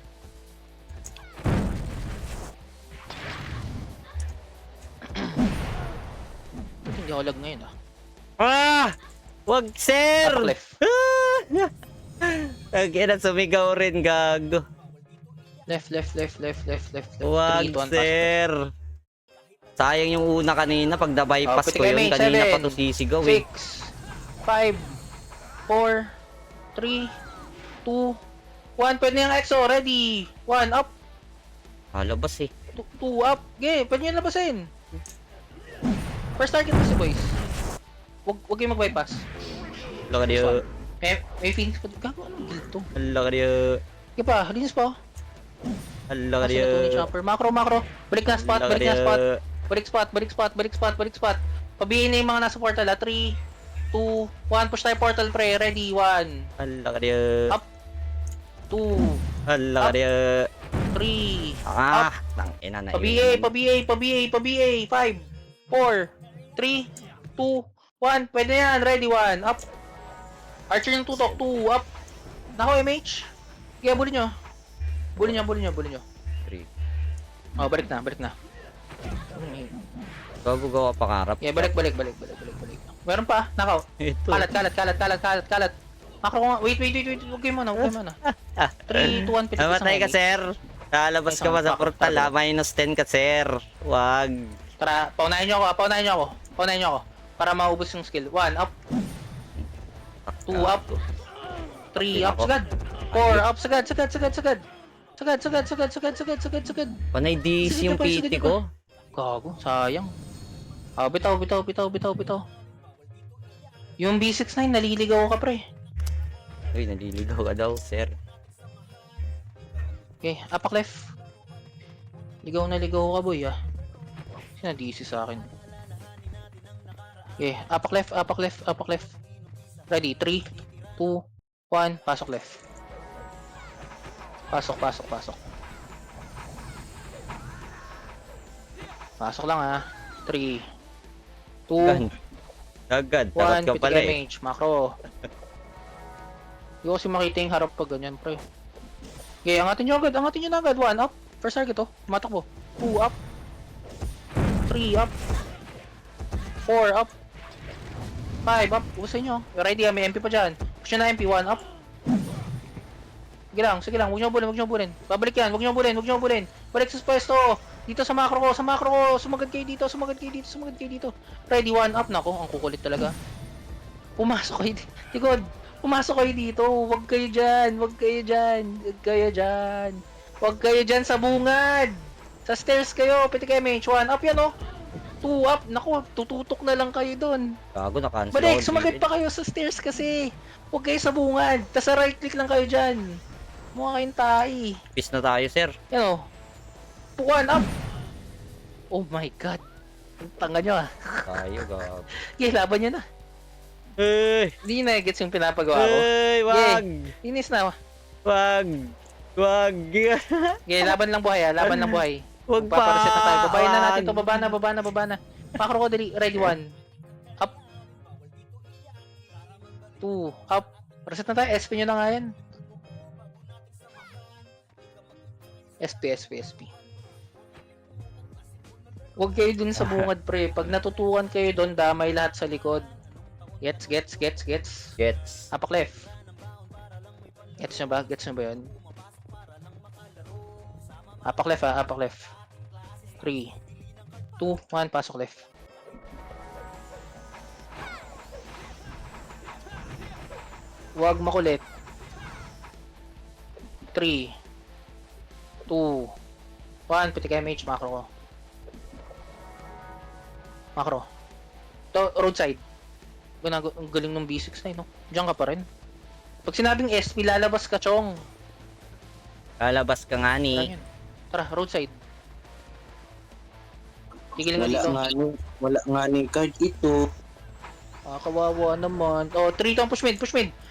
Ba't hindi ako lag ngayon ah? Wag, sir! Apak left. Tagina, sumigaw rin, gago. Left. Wag, 3, 2, 1, sir! Sayang yung una kanina, pag na-bypass pwede ko kayo, yun, mate. kanina 7, pa to sisigaw eh. 6, 5, 4, 3, 2, 1. Pwede yung EXO. Ready. 1 up. Halabas eh. 2 up. Okay, pwede nyo labasin. First target kasi boys. Huwag kayong mag-bypass. Hala ka diyo. May Phoenix pa. Gago, anong guild to? Hala ka diyo. Sige pa, linis pa. Hala ka Kasi diyo. na to ni Chopper. Macro. Balik na spot. Balik spot. Pabihin na yung mga nasa portal ha. 3, 2, 1. Push tayo portal pre. Ready. 1. Hala ka diyo. Up. 2. Hala ka diyo. 3. Ah, tangina na Pa-BA. 5, 4, 3, 2, 1. Pwede yan. Ready, 1. Up. Archer yung tutok. 2. Up. Nako, MH. Kaya bulin nyo. Bulin nyo. 3. Balik na. Gago gawa pangarap. Yeah, balik. Meron pa. Nakaw. Ito. Kalat. Makro ko nga. Wait. Huwag kayo muna. 3, 2, 1. Namatay ka, sir. Lalabas ka pa sa portal, ha? -10 ka, sir. Wag. Tara, paunahin nyo ako. Para maubos yung skill. 1 up. 2 up. 3 up. Sagad. 4 up. Sagad. Panay DC yung PT ko. Gago, sayang. Bitaw. Yung B69, naliligaw ka pre. Uy, naliligaw ka daw, sir. Okay, apak left. Ligaw ka boy ah. Sino DC sa akin? Okay, apak left. Ready, 3, 2, 1, pasok left. Pasok. Pasok lang ah. 3, 2, Agad, 1, tarot ka pala eh. damage, macro. Hindi ko kasi makita yung harap pag ganyan pre. Okay, angatin nyo na agad. 1 up. First target to. Matakbo. 2 up. 3 up. 4 up. 5 up. Ubusin nyo. Ready may MP pa dyan. Push nyo na MP. 1 up. Sige lang. Huwag nyo bulin. Babalik yan. Huwag nyo bulin. Balik sa pwesto. Dito sa macro ko. Sumagad kayo dito. Ready. 1 up. Nako, ang kukulit talaga. Pumasok kayo dito. Tikod. Pumasok kayo dito. Huwag kayo dyan sa bungad. Sa stairs kayo. Pwede kayo mage. 1 up yan oh. 2 up. Naku, tututok na lang kayo doon. Gago, na-cancel Balik, ako. sumagat pa kayo sa stairs kasi. Huwag kayo sa bungad. Tas sa right click lang kayo dyan. Mukha kayong tahi. Peace na tayo, sir. Yan o. 1 up. Oh my god. Ang tanga nyo ah. Tayo, gago. Okay, laban nyo na. Hey! Hindi na gets yung pinapagawa ko. Hey! Wag! Inis na. Wag! Wag! Okay, laban lang buhay ah. Laban lang buhay. Wag pa! Magpapareset na tayo. Babayin na natin to. Baba na. Macro ko dali. Ready 1. Up. 2. Up. Reset na tayo. SP nyo na nga yan. SP. Huwag kayo dun sa bungad pre. Pag natutukan kayo dun, damay lahat sa likod. Gets. Gets. Apak left. Gets nyo ba? Yun? Apak left. 3, 2, 1, pasok left. Huwag makulit. 3, 2, 1, piti kayo mage, macro ko. Macro. To, roadside. Ang galing ng B6 na yun, no? Diyan ka pa rin. Pag sinabing SP, lalabas ka, chong. Lalabas ka nga ni. Tara, roadside. Tigilan ka dito. Wala nga ni card ito. Kawawa naman. Oh, 3 to, push mid.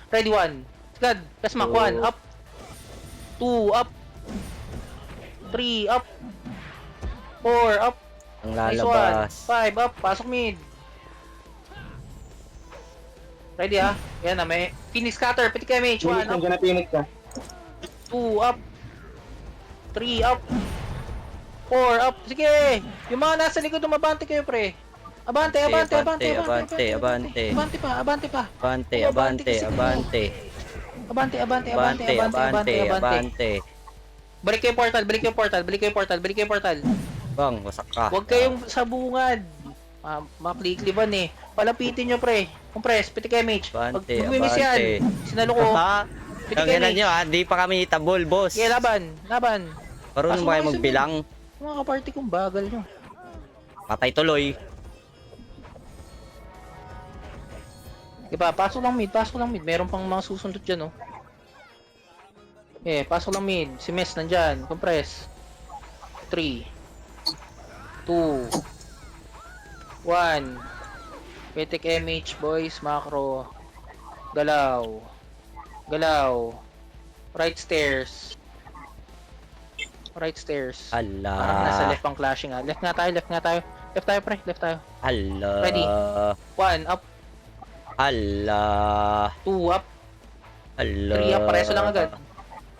Ready 1. God, press mark 1, up. 2, up. 3, up. 4, up. Ang Nice lalabas. 1. 5, up. Pasok mid. Ready ah? Yan na, may finish scatter. Piti kayo mage. 1, up. Pinit ka. 2, up. 3, up. 4, up. Sige! Yung mga nasa likod, umabante kayo, pre. Abante. Abante pa. Balik kayo portal. Bang, wasak ka. Huwag kayong sa bungad. Maklikliban eh. Palapitin nyo, pre. Compress, piti kayo mage. Pag bumimis yan, sinalo ko. Piti kayo Tanginan mage. nyo ha, di pa kami tabol, boss. Okay, laban. Marunong ba kayo magbilang? Mga kaparty kong bagal nyo. Patay tuloy. Diba, pasok lang mid. Meron pang mga susundot dyan, oh. Pasok lang mid. Si Mess nandyan. Compress. 3, 2, 1. Petek MH, boys. Macro. Galaw. Right stairs. Ala. Parang nasa left pang clashing, ah. Left nga tayo. Left tayo, pre. Ala. Ready. 1, up. Ala. 2, up. Ala. 3 up, reso lang agad.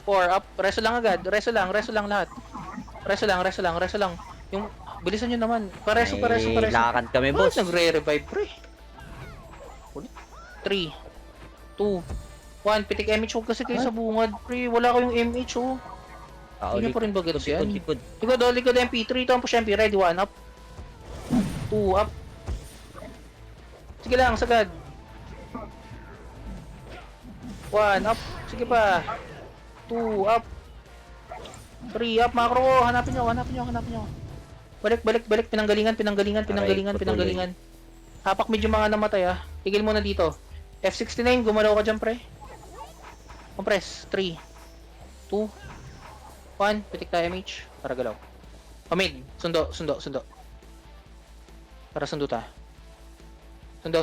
4 up, reso lang agad. Reso lang lahat. Reso lang. Yung, bilisan nyo naman. Pareso. May lakad kami, boss. Nagre-revive, pre. 3, 2, 1. Pitik MH, huwag kasi kayo sa bungad, pre. Wala kayong MH, oh. Hindi nyo pa rin ba gets yan? Likod. Likod MP. 3 to ang push MP. Ready, 1 up. 2 up. Sige lang, sagad. 1 up. Sige pa. 2 up. 3 up. Macro ko. Hanapin nyo. Balik. Pinanggalingan. Hapak medyo mga namatay ah. Tigil muna dito. F69. Gumalaw ka dyan, pre. Compress. 3, 2, 1. Pitik tayo, MH. Para galaw. Mid. Sundo. Para sundo ta. Sundo.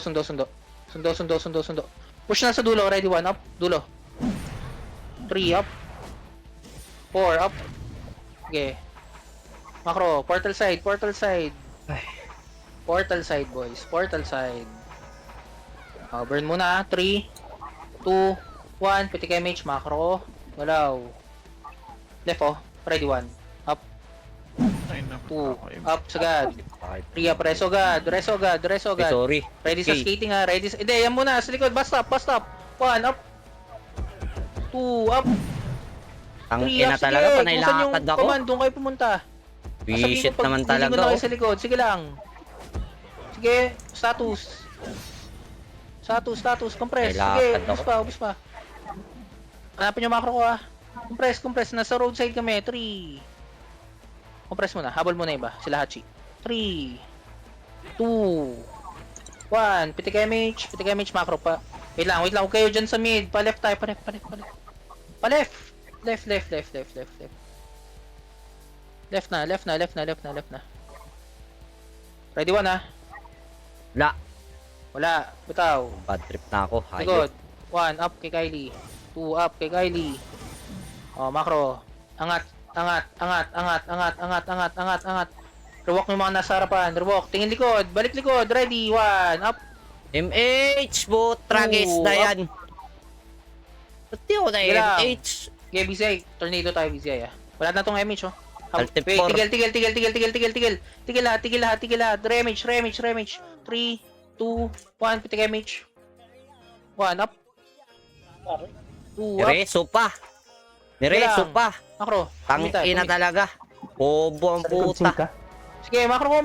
Push na sa dulo. Ready, 1 up. Dulo. 3 up. 4 up. Okay. Macro. Portal side. Portal side, boys. Burn muna. 3, 2, 1. Pitik MH. Macro. Galaw. Left, oh. Ready, 1. Up. 2. Up. Sagad. 3 up. Reso agad. Sorry. Ready sa skating ha. Hindi, yan muna. Sa likod. Bus stop. 1 up. 2 up. 3 Tangina up. talaga, Sige, panay kung saan yung lakad ako. command, doon kayo pumunta. Visit naman talaga. Na kayo sa likod. Sige lang. Sige. Status. Compress. May Sige. lakad ako. Ubus pa. Hanapin yung macro ko ha. Compress. Nasa roadside kami. 3. Compress muna. Habol muna iba. Sila Hachi. 3, 2, 1. Pitik MH macro pa. Wait lang. Huwag kayo dyan sa mid. Pa-left tayo. Pa-left. Pa-left. Left. Left na. Ready 1 ha. Wala. Bitaw. Bad trip na ako. Likod. Hayop. 1 up kay Kylie. 2 up kay Kylie. Oh, macro. Angat. Rewalk yung mga nasa harapan. Rewalk. Tingin likod. Balik likod. Ready. 1 up. MH, Tragis na up. yan. Pati ako na Sige lang. MH. Okay, BCI. Tornado tayo, BCI ah. Wala na tong MH oh. Ulti Wait, four. tigil. Tigil lahat. Remage. 3, 2, 1. Pitik MH. 1 up. 2 up. Nireso pa. Lang. Macro. Tangina talaga. Bobo ang puta. Sige, macro ko.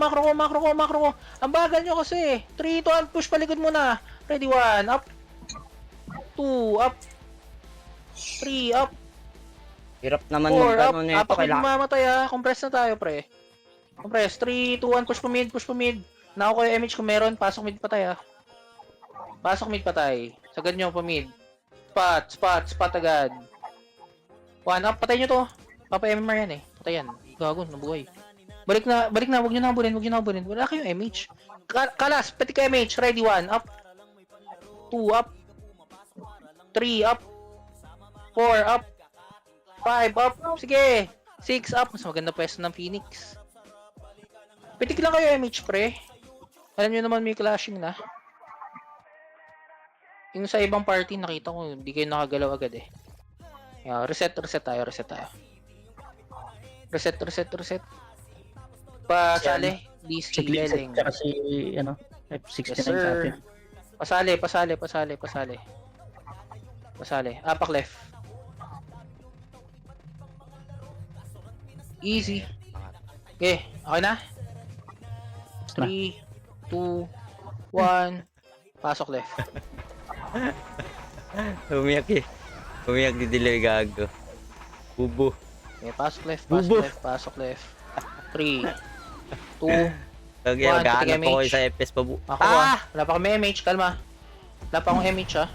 Ang bagal nyo kasi. 3, 2, 1, push palikod muna. Ready, 1, up. 2, up. 3, up. Hirap naman 4, up. magkano nito. Apak Kailangan. mamatay ah. Compress na tayo, pre. Compress. 3, 2, 1, push pa mid. Nako kayo MH kung meron. Pasok mid patay ah. Sagad nyo pa mid. Spot agad. 1, up. Patay nyo to. Papa-MMR yan eh. Patay yan. Gago, nabuhay. Balik na, wag nyo na habulin. Wala kayong MH. Kalas, pati ka MH. Ready, 1, up. 2, up. 3, up. 4, up. 5, up. Sige. 6, up. Mas maganda pwesto ng Phoenix. Pitik lang kayo MH, pre. Alam nyo naman may clashing na. Yung sa ibang party, nakita ko, hindi kayo nakagalaw agad eh. Yeah, reset tayo. Reset. Pasali. DC Si Glisset, Leleng. tsaka si, F69 Yes, sa sir. atin. Pasali. Apak left. Easy. Okay, okay na? 3, 2, 1. Pasok left. Umiyak eh. Umiyak di delay gago. Bubo. Okay, pasok left. Bubo. 3, 2, Lagi One, naghahanap pitik ako MH. sa FPS pa bu. ako Wala pa kami MH, kalma. Wala pa akong MH ah.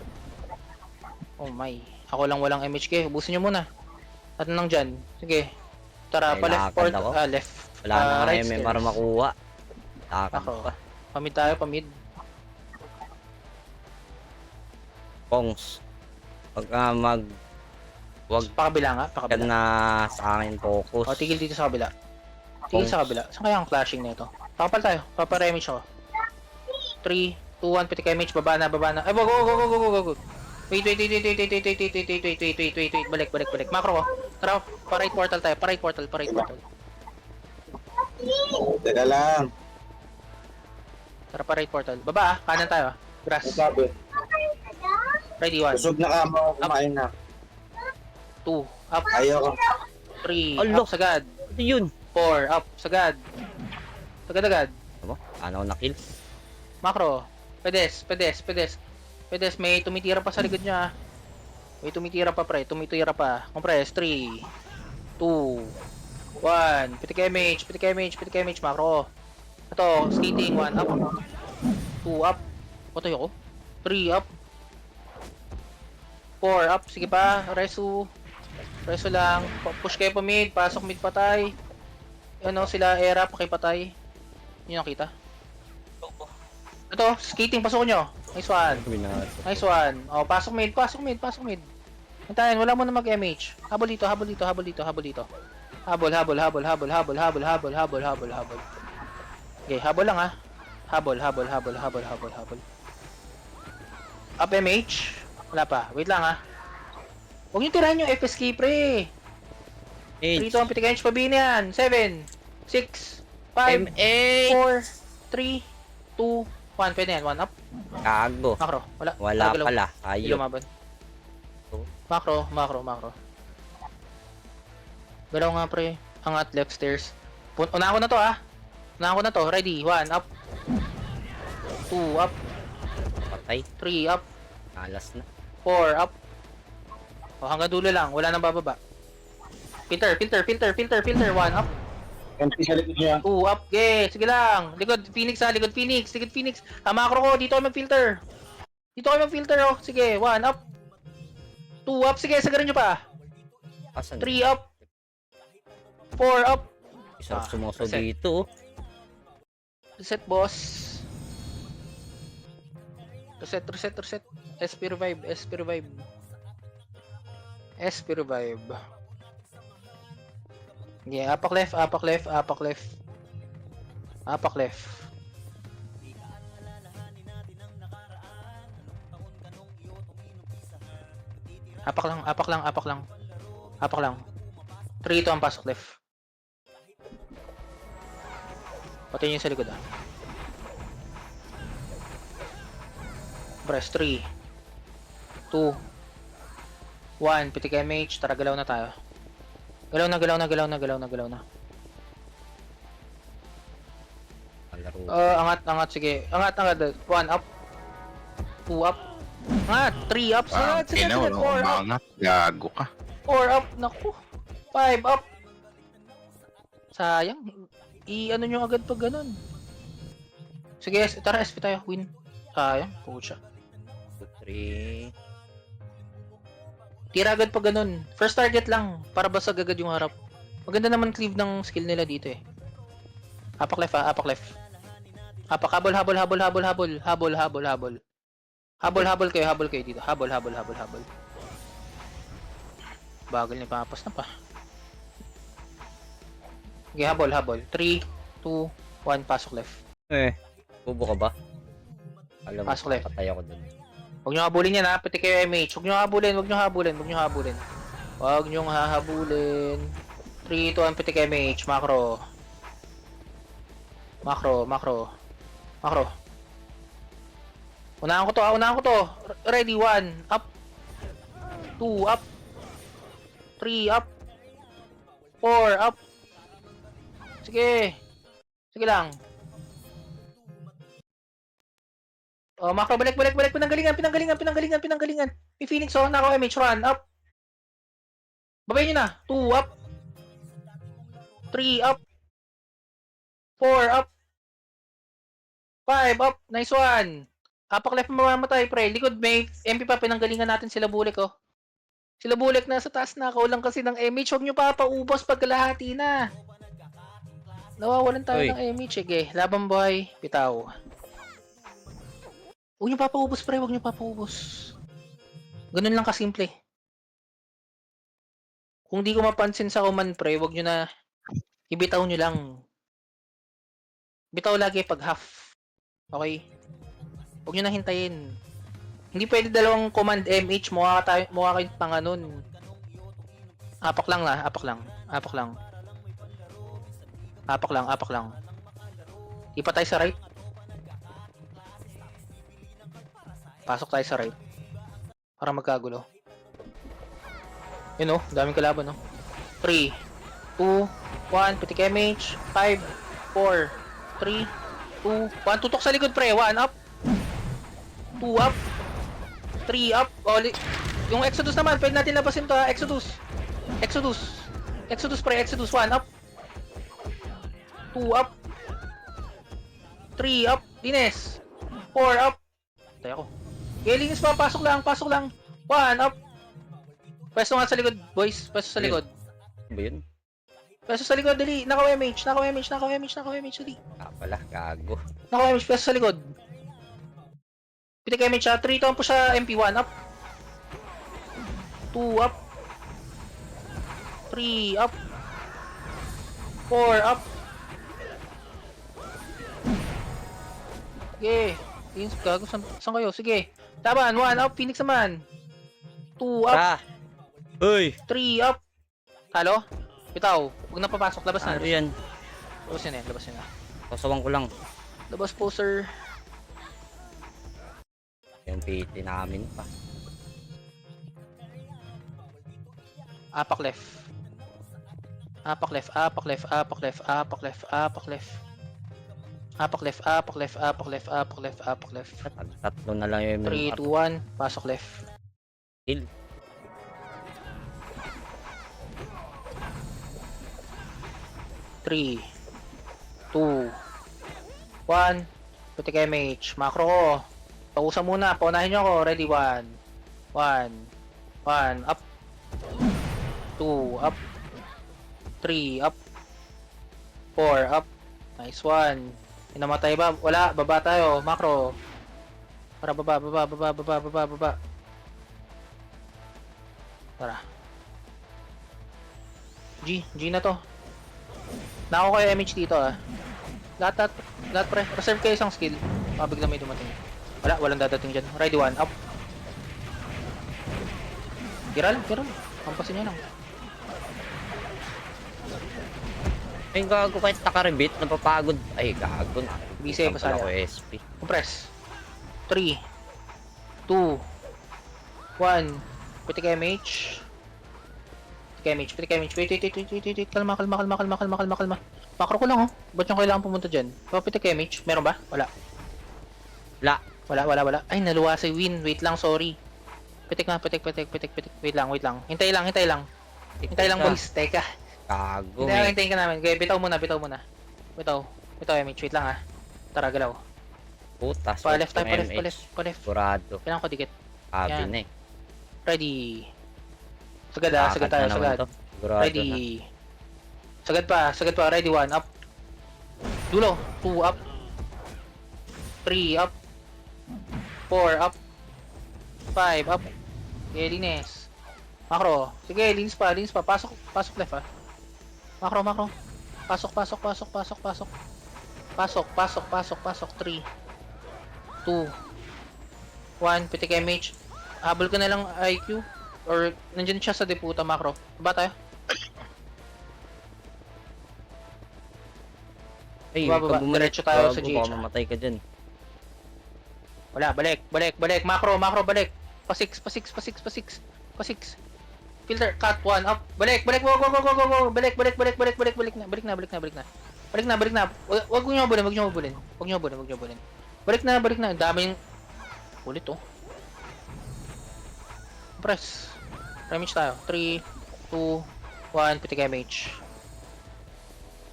Oh my. Ako lang walang MH kayo. Ubusin nyo muna. At nang dyan. Sige. Tara, pa left May port. lakad ako. Left. Wala na nga right MMR stairs. makuha. Takad Ako. pa. Pamid tayo, pamid. Kongs. Pagka wag Pakabila nga, ka pakabila. na sa akin focus. O, tigil dito sa kabila. Tigil sa kabila. Saan kaya ang clashing nito? Pakapal tayo. Paparemage ako. 3, 2, 1, pitik MH. Baba na. Ay, go. Wait. Balik. Macro ko. Tara, pa-right portal tayo. Pa-right portal. Teka lang. Tara, pa-right portal. Baba ah. Kanan tayo ah. Grass. Sabi, Ready, 1, busog na ka mo, kumain na. 2, up. Ayoko. 3, Alo. up, sagad. Ano yun? 4, up, sagad. Sagad. Ano? Ano na kill? Macro. Pedes. May tumitira pa sa likod niya. May tumitira pa, pre. Compress. 3, 2, 1. Pitik MH. Macro. Ito, skating. 1, up. 2, up. Patay ako. 3, up. 4, up. Sige pa. Resu lang. Push kayo pa mid. Pasok mid patay. Ano sila, era, pakipatay. Yun nakita. Ito, skating. Pasok nyo. Nice one. Oh, pasok mid. Antayin, wala mo na mag-MH. Habol dito. Habol. Okay, habol lang ah. Habol. Up MH. Wala pa. Wait lang ah. Huwag nyo tirahan yung FSK pre. 3, 2, 1, pitik MH pabini yan. 7, 6, 5, M8! 4, 3, 2, 1. Pwede yan. 1 up. Gago. Macro. Wala. Wala Galaw. pala. Hindi Ayun. lumaban. Macro. Galaw nga pre. Angat left stairs. Una ko na to ah. Ready. 1 up. 2 up. Patay. 3 up. Alas na. 4 up. O hanggang dulo lang. Wala nang bababa. Filter. 1 up. MP sa likod niya. 2 up, okay. Sige lang. Likod Phoenix ha, likod Phoenix, likod Phoenix. Macro ko, dito ako mag-filter. Dito ako mag-filter oh. Sige, 1 up. 2 up, sige, sagarin nyo pa. Asan? 3 up. 4 up. Isarap sumoso reset. dito. Reset, boss. Reset. SP revive. Yeah, apak left. Apak lang. 3 ito ang pasok left. Patayin yung sa likod ah. Press 3 2 1, pitik MH, tara galaw na tayo. Galaw na. Palaro. Angat, sige. Angat. 1 up. 2 up. Angat, 3 up. Sige, 4 up. Gago ka. 4 up, naku. 5 up. Sayang. I-ano nyo agad pag ganun. Sige, tara, SP tayo. Win. Sayang, pucha. 2, 3. Tira agad pag ganun. First target lang, para basag agad yung harap. Maganda naman cleave ng skill nila dito eh. Apak left. Apak, habol. Habol kayo dito. Habol. Bagal ni Papas na pa. Okay, habol. 3, 2, 1, pasok left. Bubo ka ba? Alam mo, Pasok left. patay ako dun. Huwag nyo habulin yan ha, pati kayo MH. Huwag nyo habulin. 3, 2, 1, pati kayo MH. Macro. Unahan ko to. Ready, 1, up. 2, up. 3, up. 4, up. Sige lang. Oh, macro, balik. Pinanggalingan. May Phoenix, oh, nako, MH, run, up. Babayin nyo na. 2, up. 3, up. 4, up. 5, up. Nice one. Apak left mamamatay, pre. Likod, may MP pa, pinanggalingan natin sila bulik, oh. Sila bulik nasa taas na. Kaulang kasi ng MH. Huwag nyo papaubos pag kalahati na. Nawawalan tayo ng MH, sige. Laban boy, bitaw. Huwag nyo papaubos, pre. Huwag nyo papaubos. Ganun lang kasimple. Kung di ko mapansin sa command, pre, huwag nyo na ibitaw nyo lang. Bitaw lagi pag half. Okay? Huwag nyo na hintayin. Hindi pwede dalawang command MH. Mukha kayong tanga nun. Apak lang. Ipa tayo sa right. Pasok tayo sa right. Para magkagulo. Yun o, daming kalaban o. 3, 2, 1, pitik MH, 5, 4, 3, 2, 1, tutok sa likod pre, 1 up, 2 up, 3 up, yung Exodus naman, pwede natin labasin to ha, Exodus pre, Exodus, 1 up, 2 up, 3 up, Dines, 4 up, tayo ako. Linis pa, pasok lang. 1 up. Pwesto nga sa likod, boys. Pwesto sa likod. Ano ba yun? Pwesto sa likod, dali. Nakaw MH, dali. Pala, gago. Nakaw MH, pwesto sa likod. Pitik MH ha. 3 to po sa MP1 up. 2 up. 3 up. 4 up. Sige. Gago, saan kayo? Sige. Taban, 1 up, Phoenix naman. 2 up, Uy! 3 up. Halo? Bitaw, huwag na papasok, labas na. Ano yan? Labas yun eh, labas yun na. Kasawang ko lang. Labas po, sir. Yung PT namin pa. Apak left. Apak left. Tatlo na lang yung 3, 2, 1, pasok left. Heal. 3, 2, 1. Putik MH. Macro ko. Pausa muna. Paunahin nyo ako. Ready? 1. 1. 1. Up. 2. Up. 3. Up. 4. Up. Nice one. Inamatay ba? Wala. Baba tayo. Macro. Tara, baba. Tara. G na to. Nako kayo MH dito ah. Lahat pre. Reserve kayo isang skill. Bigla may dumating. Walang dadating dyan. Ready 1. Up. Giral. Pampasin nyo lang. Ay, gago kahit nakarebit, napapagod. Ay, gago. Busy, Sample pasali. ako SP. Compress. 3, 2, 1. Pitik MH. Pitik MH. Wait. Kalma. Macro ko lang oh. Ba't yung kailangan pumunta dyan? Pitik MH. Meron ba? Wala. Wala. Ay, naluwa si Win. Wait lang, sorry. Pitik. Wait lang. Hintay lang boys. Teka. Gago, Hintayin ka namin. Okay, bitaw muna. Bitaw MH. Wait lang ah. Tara, galaw. Putas. Pa left tayo, pa left. Sigurado. Kailangan ko dikit. Sabi Yan. na eh. Ready. Sagad tayo. Sigurado Ready. Sagad pa. Ready 1. Up. Dulo. 2 up. 3 up. 4 up. 5 up. Okay, linis. Macro. Sige, linis pa. Pasok left ah. Macro. Pasok. 3, 2, 1. Pitik MH. Habol ka na lang IQ. Or nandyan siya sa deputa, Macro. Baba tayo. Ay, Baba. Diretso tayo sa GH. Baka mamatay ka dyan. Wala, balik. Macro, balik. Pa-6. Filter, cut 1 up. Balik. Go. Balik na. Wag niyo mabulin. Balik na. Ang daming ulit oh. Press. Remage tayo. 3, 2, 1. Pitik MH.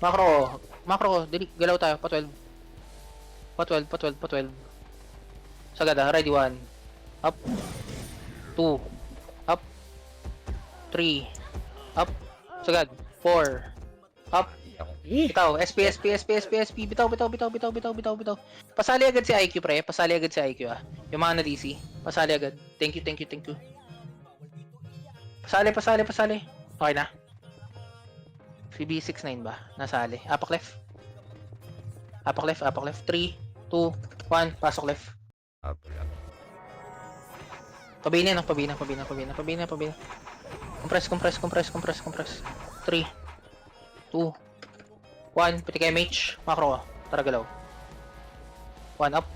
Macro. Dili. Galaw tayo. Pa 12. Sagad ah. Ready 1. Up. 2. Up. 3. Up. Sagad. 4. Up. Bitaw. SP. Bitaw. Pasali agad si IQ pre. Ah. Yung mga na-DC. Pasali agad. Thank you. Pasali. Okay na. CB69 ba? Nasali. Apak left. 3, 2, 1. Pasok left. Pabina. Compress. 3, 2, 1. Pitik MH. Macro. Tara, galaw. 1 up.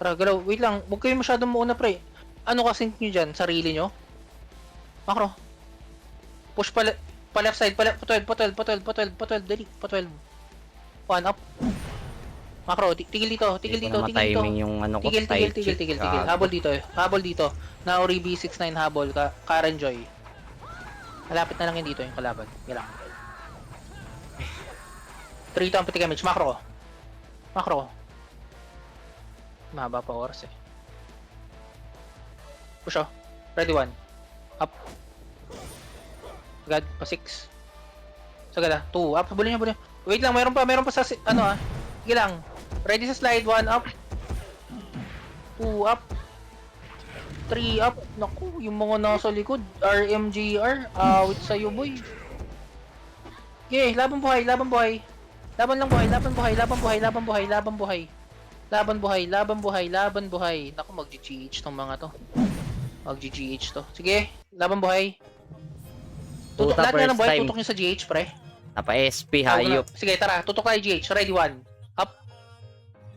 Tara, galaw. Wait lang. Huwag kayo masyadong mauna, pre. Ano kasi nyo dyan? Sarili nyo? Macro. Push pa left side. Pa 12. Dali. Pa 12. 1 up. Macro. Tigil dito. Timing yung ano ko. Tigil. Habol dito. Naori B69 habol. Karen Joy. Malapit na lang yun dito yung kalaban. Yan lang. 3 ito ang pitik damage. Macro. Mahaba pa oras eh. Push oh. Ready 1. Up. Sagad. Pa 6. Sagad ah. 2. Up. Bulin niya. Wait lang. Mayroon pa sa ano ah. Sige lang. Ready sa slide. 1 up. 2 up. 3 up. Naku. Yung mga nasa likod. RMGR. Awit sa'yo boy. Okay. Laban buhay. Laban buhay. Naku, mag-GGH tong mga to. Sige, laban buhay. Lahat na ng buhay, tutok nyo sa GH, pre. Napa-SP, hayop. Sige, tara, tutok tayo GH. Ready, 1. Up.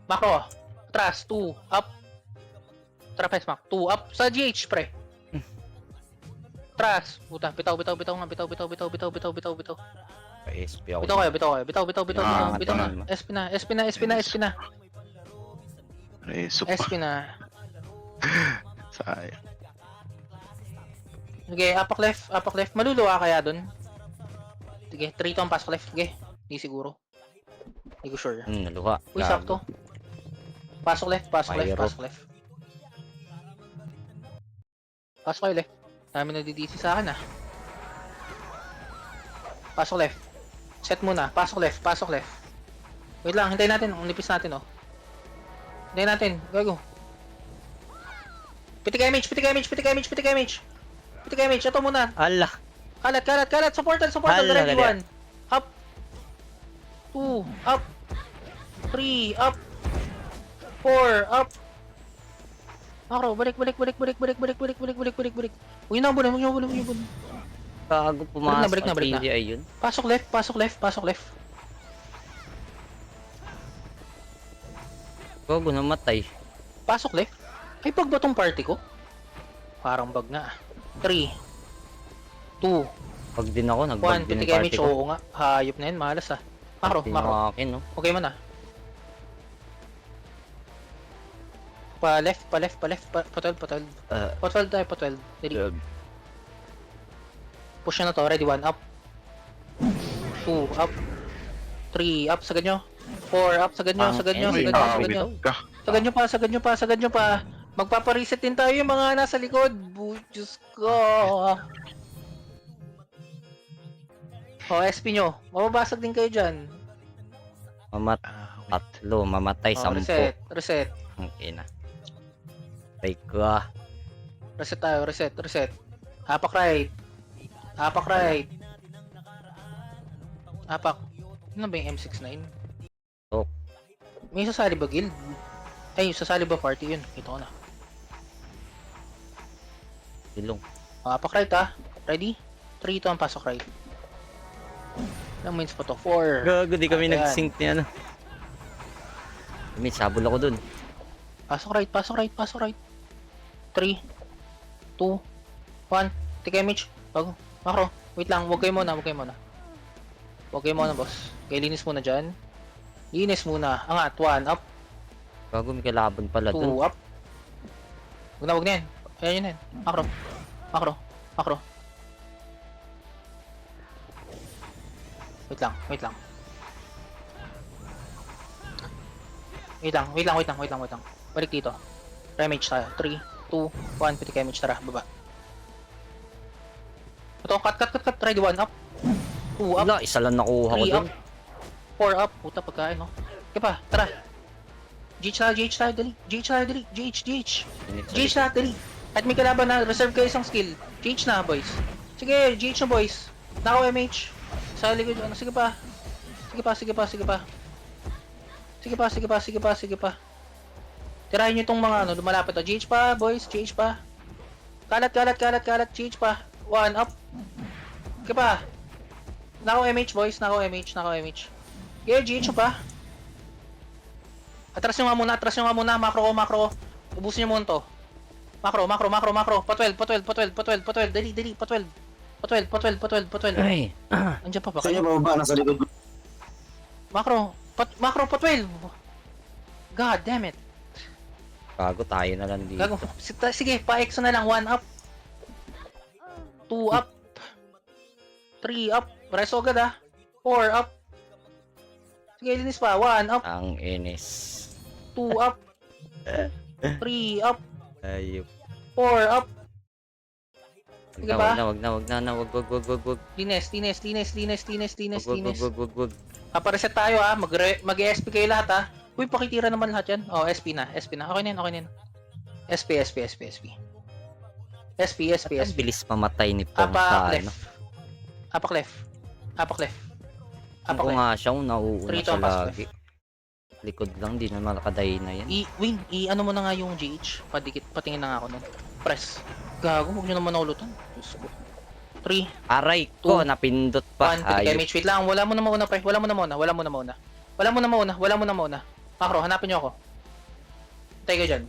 Macro. Atras, 2. Up. Trapez, Mac. 2. Up. Sa GH, pre. Atras. Puta, bitaw nga. Bitaw. Pa-SP ako. Bitaw na. SP na. SP na. Sayang. Okay, apak left. Maluluwa kaya dun? Sige, 3 to ang pasok left. Sige, hindi siguro. Hindi ko sure. Naluha. Uy, sakto. Pasok left, pasok left, Pyro. pasok left. Pasok kayo left. Dami na DDC sa akin ah. Pasok left. Set muna, pasok left, pasok left. Wait lang, hintayin natin, unipis natin oh. Hintayin natin, gago. Pitik image, pitik image, pitik image, pitik image. Pitik image, ito muna. Ala. Kalat, kalat, kalat, supportan, Hala, ready, gali. 1. Up. 2, up. 3, up. 4, up. Makro, balik. Huwag yun na, huwag yun. Gago pumasok. Balik na. PDI yun. Pasok left. Gago namatay. Pasok left. Ay, bug ba tong party ko? Parang bug nga. 3, 2, Pag din ako, 1. nag-bug din Pitik yung party image, ko. oo nga. Hayop na yun, malas ah. Makro. Akin, no? Okay mo na. Pa left. Pa 12. Pa 12 tayo, pa 12. Dali. Push na to, ready, 1, up. 2, up. 3, up, sagad nyo. 4, up, sagad nyo. Sagad nyo pa. Magpapareset din tayo yung mga nasa likod. Diyos ko. SP nyo. Mababasag din kayo dyan. Tatlo, mamatay, 10. Reset. Okay na. Tay ko ah. Reset tayo, reset. Hapak right. Hapak. Ano ba yung M69? Oh. May sasali ba guild? Ay, sasali ba party yun? Kita ko na. Ilong. Hapak right ah. Ready? 3 ito ang pasok right. Ilang minutes pa to? 4. Gago, di kami Ayan. nag-sync ni ano. May sabol ako dun. Pasok right. 3, 2, 1. Take image. Bago. Makro. Wait lang. Huwag kayo muna, boss. Okay, linis muna dyan. Linis muna. Angat. 1, up. Gago, may kalaban pala 2, dun. up. Huwag na yan. Ayan yun. Makro. Wait lang. Balik dito. Remage tayo. 3, 2, 1. Pitik image. Tara, baba. Ito, cut. Ready, 1, up. 2, up. Wala, isa lang nakuha ko 3, dun. up. 4, up. Puta, pagkain, no? Okay pa, tara. GH tayo, dali. GH na, dali. At may kalaban na, reserve kayo isang skill. GH na, boys. Sige, GH na, boys. Nako, MH. Sa likod, ano, sige pa. Tirahin nyo itong mga, ano, lumalapit. GH pa, boys, GH pa. Kalat, GH pa. 1, up. Sige pa. Nako, MH, boys, nako, MH. Okay, GH pa. Atras nyo nga muna, macro ko. Ubusin nyo muna to. Macro. Pa 12. Dali, pa 12. Ay. Andiyan pa ba Sa inyo kayo? bababa, nasa likod. Macro pa 12. God damn it. Gago, tayo na lang dito. Gago. Sige, pa-exo na lang. 1 up. 2 up. 3 up. Reso agad ah. 4 up. Sige, linis pa. 1 up. Ang inis. 2 up. 3 up. Ayup. 4 up. Sige ba? Wag na. Wag. Linis. Wag. Papareset tayo ah. Mag-SP kayo lahat ah. Uy, pakitira naman lahat yan. Oh, SP na. Okay na yan. SP. Ang bilis mamatay ni Pong sa ano. Apak left. Kung nga siya, nauuna Three siya to pass lagi. Likod lang, di na malakadayin na yan. Wing, ano mo na nga yung GH. Patingin na nga ako nun. Press. Gago, huwag nyo naman naulutan. Diyos ko. 3, Aray ko, Two, napindot pa. 1, pitik Ayup. image. Wait lang, wala mo na muna, pre. Wala mo na muna. Macro, hanapin nyo ako. Tayo kayo dyan.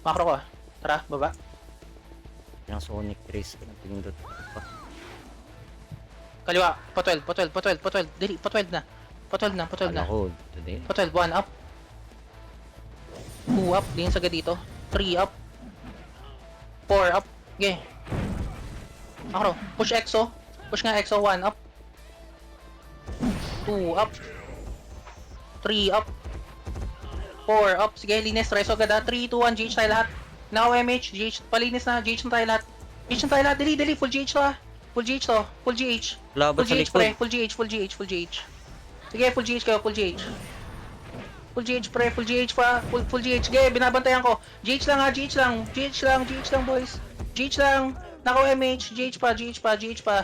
Macro ko ah. Tara, baba. Yung Sonic Race, napindot pa. Kaliwa, pa 12. Dali, pa 12 na. Kala ko, today. Pa 12, 1 up. 2 up, din sagad dito. 3 up. 4 up. Okay. Macro, push EXO. Push nga EXO, 1 up. 2 up. 3 up. 4 up. Sige, linis. Reso agad ha. 3, 2, 1. GH tayo lahat. Now MH. GH. Palinis na. GH na tayo lahat. GH na tayo lahat. Dali. Full GH to ha. Full GH to. Full GH. Laban Full sa GH likod. pre. Full GH. Full GH. Full GH. Sige, full GH kayo. Full GH. Full GH pre. Full GH pa. Full GH. Sige, binabantayan ko. GH lang ha. GH lang. GH lang. GH lang boys. GH lang. Nako MH. GH pa. GH pa. GH pa.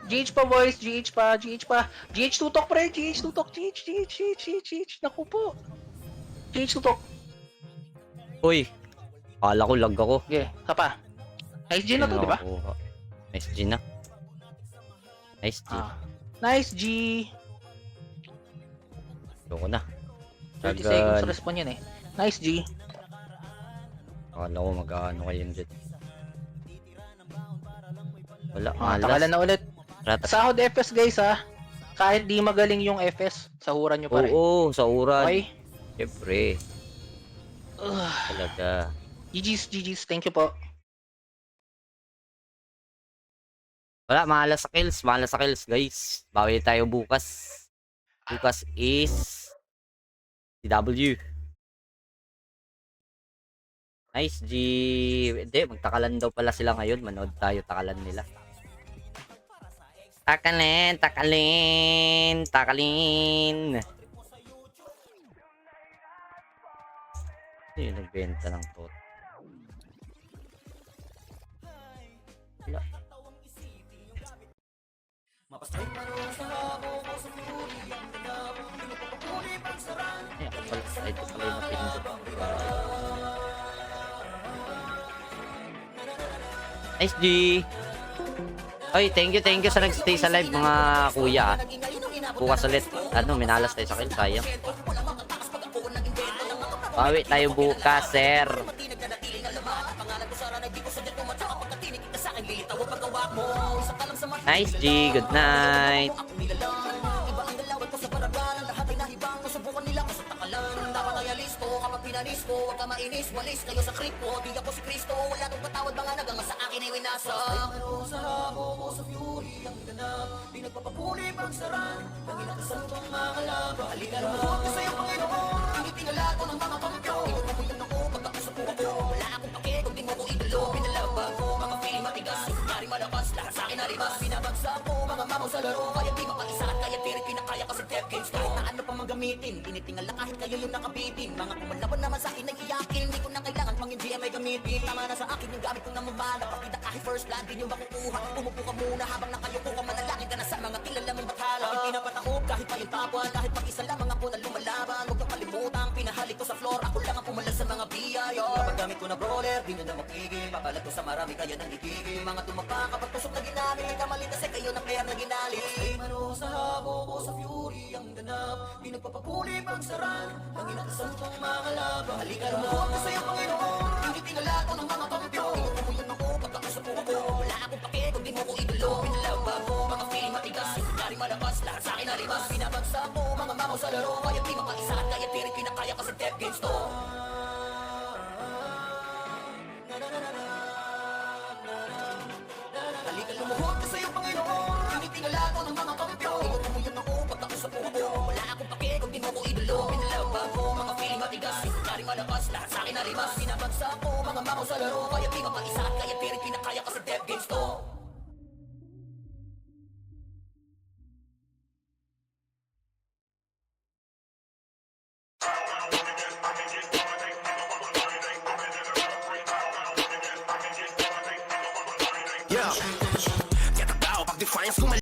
GH pa boys. GH pa. GH pa. GH tutok pre. GH tutok. GH. Naku po. GH tutok. Uy. Kala ko lag ako. Sige, ka pa. Nice G na to, di ba? Nakuha. Nice G na. Nice G. Nice G. Loko na. 30 Agad. seconds respawn yan eh. Nice G. Akala ko mag-ano kayo dyan. Wala, Takalan malas. na ulit. Rat- Sahod FS guys ha. Kahit di magaling yung FS, sahuran nyo pa rin. Oo, sa uran. Okay? Siyempre. Talaga. GG's. Thank you po. Wala, malas sa kills, guys. Bawi tayo bukas. Bukas is CW. Nice G. Hindi, magtakalan daw pala sila ngayon. Manood tayo, takalan nila. Takalin. Ano yung nagbenta ng tot? Wala. Ayan, ito pala yung napindot. Nice G! Oy, thank you sa nagstay sa live mga kuya. Bukas ulit, minalas tayo sa kill, sayang. Bawi tayo bukas, sir. Nice G, good night. Tinitingala kahit kayo yung nakabitin. Mga kumalaban naman sa akin ay iyakin. Hindi ko na kailangan pang yung GM ay gamitin. Tama na sa akin yung gamit ko na mabala. Pakita kahit first blood din yung makukuha. Umupo ka muna habang nakayuko ka. Manalangin ka na sa mga kilala mong bathala. Hindi na patakot kahit pa yung tapuan. Kahit mag-isa lamang ako na lumalaban. Huwag kang kalimutan, pinahalik ko sa floor. Ako lang ang pumalag sa mga biyaya. Kapag gamit ko na brawler, di nyo na mapigil. Papalag ko sa marami kaya nang itigil. Mga tumapa kapag tusok na ginamit. Kamali kasi kayo na player na ginali. Mano sa habo ko sa fury ang ganap. Di nagpapapuli pagsaran. Ang inakasal kong mga laban. Halika lumuhod ka sa'yo Panginoon. Hindi tingala ko ng mga kampyo. Inutuloy ako pagkakasapuko ko. Wala akong pake kung di mo ko idolo. Pinalaba ko mga feeling matigas. Yari malabas lahat sa akin alibas. Pinabagsak ko mga mamo sa laro. Kaya di makaisa at kaya tirik pinakaya kasi death games to. Halika lumuhod ka sa'yo Panginoon. Hindi tingala ko ng mga kampyo. Inutuloy ako pagkakasapuko ko. Wala akong pake kung di mo ko idolo. Pinalaba ko mga feeling matigas. Yari malabas lahat sa akin alibas. Pinabagsak ko mga mamo sa laro. Kaya di makaisa at kaya tirik pinakaya kasi death games to. Yeah. Get the bow, pag defiance,